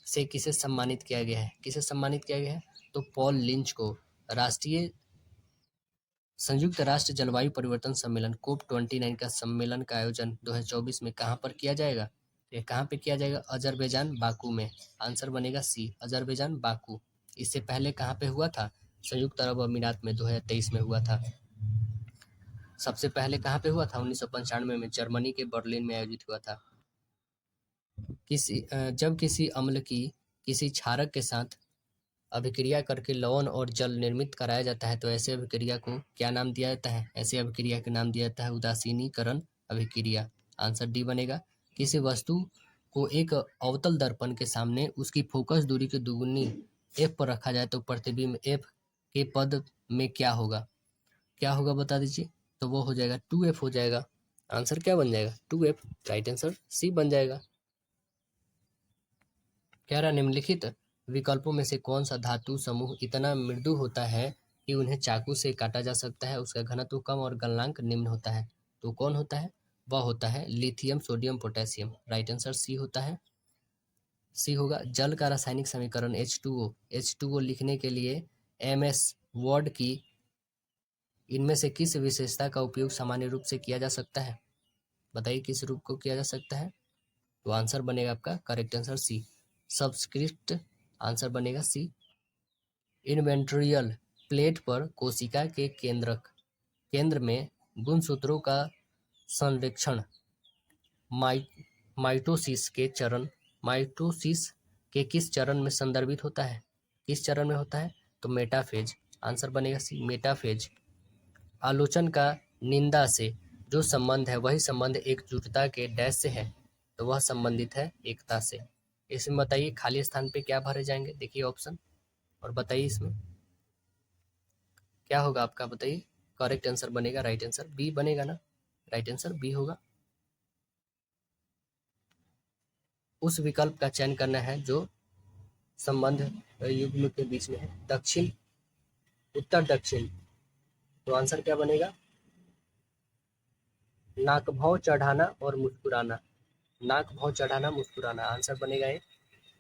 से किसे सम्मानित किया गया है? किसे सम्मानित किया गया है? तो पॉल लिंच को। राष्ट्रीय संयुक्त राष्ट्र जलवायु परिवर्तन सम्मेलन COP29 का सम्मेलन का आयोजन 2024 में कहाँ पर किया जाएगा? ये कहाँ पे किया जाएगा? अजरबैजान बाकू में। आंसर बनेगा सी, अजरबैजान बाकू। इससे पहले कहाँ पे हुआ था? संयुक्त अरब अमीरात में 2023 में हुआ था। सबसे पहले कहाँ पे हुआ था? 1995 में जर्मनी के बर्लिन में आयोजित हुआ था। जब किसी अम्ल की किसी क्षारक के साथ अभिक्रिया करके लवण और जल निर्मित कराया जाता है तो ऐसे अभिक्रिया को क्या नाम दिया जाता है? ऐसे अभिक्रिया का नाम दिया जाता है उदासीनीकरण अभिक्रिया। आंसर डी बनेगा। किसी वस्तु को एक अवतल दर्पण के सामने उसकी फोकस दूरी की दुगुनी f पर रखा जाए तो प्रतिबिंब f के पद में क्या होगा? क्या होगा बता दीजिए? तो वो हो जाएगा 2f हो जाएगा। आंसर क्या बन जाएगा? 2f। राइट आंसर सी बन जाएगा। कह रहा निम्नलिखित विकल्पों में से कौन सा धातु समूह इतना मृदु होता है कि उन्हें चाकू से काटा जा सकता है? उसका घनत्व कम और गलनांक निम्न होता है। तो कौन होता है? वह होता है lithium sodium potassium. Right answer C होता है, सी होगा। जल का रासायनिक समीकरण H2O लिखने के लिए MS वर्ड की इनमें से किस विशेषता का उपयोग सामान्य रूप से किया जा सकता है? बताइए किस रूप को किया जा सकता है? तो आंसर बनेगा आपका correct answer C, subscript. Answer बनेगा सी। इन्वेंट्रियल प्लेट पर कोशिका के केंद्र में गुणसूत्रों का संरक्षण माइटोसिस के किस चरण में संदर्भित होता है? किस चरण में होता है? तो मेटाफेज। आंसर बनेगा सी, मेटाफेज। आलोचन का निंदा से जो संबंध है वही संबंध एकजुटता के डैश से है, तो वह संबंधित है एकता से। इसमें बताइए खाली स्थान पे क्या भरे जाएंगे? देखिए ऑप्शन और बताइए इसमें क्या होगा आपका, बताइए। करेक्ट आंसर बनेगा, राइट आंसर बी बनेगा ना, राइट आंसर बी होगा। उस विकल्प का चयन करना है जो संबंध युग्म के बीच में है। दक्षिण, उत्तर दक्षिण। तो आंसर क्या बनेगा? नाक भाव चढ़ाना और मुस्कुराना। नाक भाव चढ़ाना मुस्कुराना। आंसर बनेगा ये।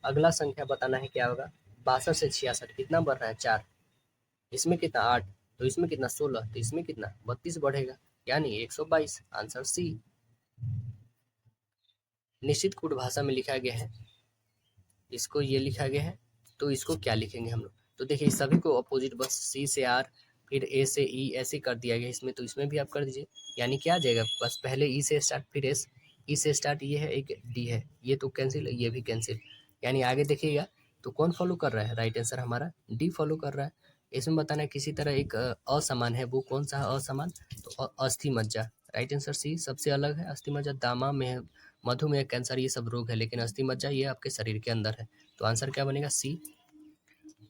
अगला संख्या बताना है क्या होगा? 62 से 66 कितना बढ़ रहा है? 4। इसमें कितना? 8। तो इसमें कितना? 16। तो इसमें कितना? 32 बढ़ेगा, यानी 122। Answer C. निश्चित कूट भाषा में लिखा गया है, इसको ये लिखा गया है, तो इसको क्या लिखेंगे हम लोग? तो देखिए इस सभी को अपोजिट बस सी से आर फिर ए से ई ऐसे कर दिया गया इसमें, तो इसमें भी आप कर दीजिए। यानी क्या आ जाएगा, बस पहले ई से स्टार्ट फिर एस, ई से स्टार्ट ये है एक डी है, ये तो कैंसिल, ये भी कैंसिल। यानी आगे देखिएगा तो कौन फॉलो कर रहा है, राइट आंसर हमारा डी फॉलो कर रहा है। इसमें बताना है किसी तरह एक असमान है, वो कौन सा है असमान, तो अस्थि मज्जा, राइट आंसर सी सबसे अलग है। अस्थि मज्जा दामा में, मधुमेह, कैंसर ये सब रोग है, लेकिन अस्थि मज्जा ये आपके शरीर के अंदर है, तो आंसर क्या बनेगा सी।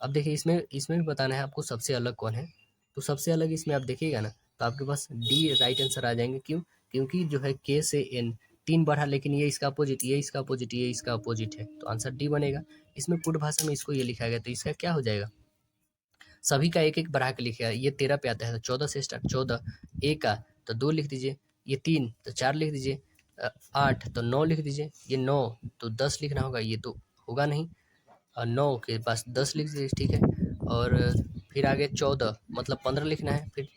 अब देखिए इसमें इसमें भी बताना है आपको सबसे अलग कौन है, तो सबसे अलग इसमें आप देखिएगा ना तो आपके पास डी राइट आंसर आ जाएंगे। क्यों, क्योंकि जो है के से एन 3 बढ़ा, लेकिन ये इसका अपोजिट, ये इसका अपोजिट, ये इसका अपोजिट है, तो आंसर डी बनेगा। इसमें पूर्ण भाषा में इसको ये लिखा गया, तो इसका क्या हो जाएगा, सभी का एक एक बढ़ा के लिखा है। ये 13 पे आता है तो 14 से स्टार्ट, 14 ए का तो 2 लिख दीजिए, ये 3 तो 4 लिख दीजिए, 8 तो 9 लिख दीजिए, ये 9 तो 10 लिखना होगा, ये तो होगा नहीं, 9 के पास 10 लिख दीजिए, ठीक है। और फिर आगे 14 मतलब 15 लिखना है, फिर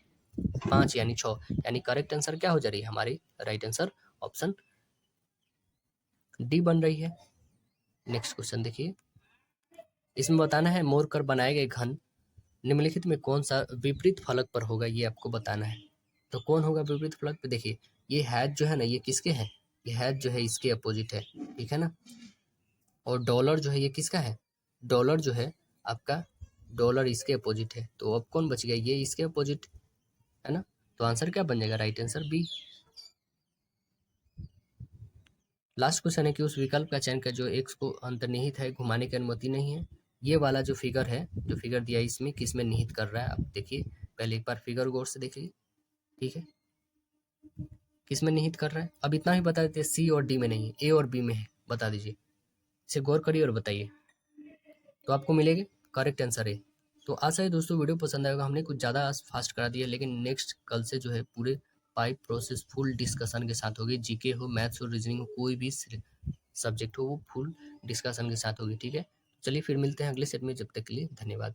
5 यानी 6, यानी करेक्ट आंसर क्या हो जा रही है हमारी, राइट आंसर ऑप्शन डी बन रही है। नेक्स्ट क्वेश्चन देखिए, इसमें बताना है मोड़ कर बनाए गए घन निम्नलिखित में कौन सा विपरीत फलक पर होगा, ये आपको बताना है। तो कौन होगा विपरीत फलक पे, देखिए ये हैज जो है ना ये किसके है, ये हैज जो है इसके अपोजिट है, ठीक है ना। और डॉलर जो है ये किसका है, डॉलर जो है आपका, डॉलर इसके अपोजिट है, तो अब कौन बच गया, ये इसके अपोजिट है ना, तो आंसर क्या बन जाएगा, right answer B. Last question है कि उस विकल्प का चयन कर जो एक्स को अंतर्निहित है, घुमाने की अनुमति नहीं है। ये वाला जो फिगर है, जो फिगर दिया है इसमें किस में निहित कर रहा है, आप देखिए पहले एक बार फिगर गौर से देखिए, ठीक है, किस में निहित कर रहा है। अब इतना ही बता देते हैं, सी और डी में नहीं है, ए और बी में है, बता दीजिए, इसे गौर करिए और बताइए, तो आपको मिलेगा करेक्ट आंसर है। तो आशा है दोस्तों वीडियो पसंद आएगा, हमने कुछ ज़्यादा फास्ट करा दिया, लेकिन नेक्स्ट कल से जो है पूरे पाइप प्रोसेस फुल डिस्कशन के साथ होगी, जीके हो, मैथ्स हो, रीजनिंग हो, कोई भी सब्जेक्ट हो वो फुल डिस्कशन के साथ होगी, ठीक है। चलिए फिर मिलते हैं अगले सेट में, जब तक के लिए धन्यवाद।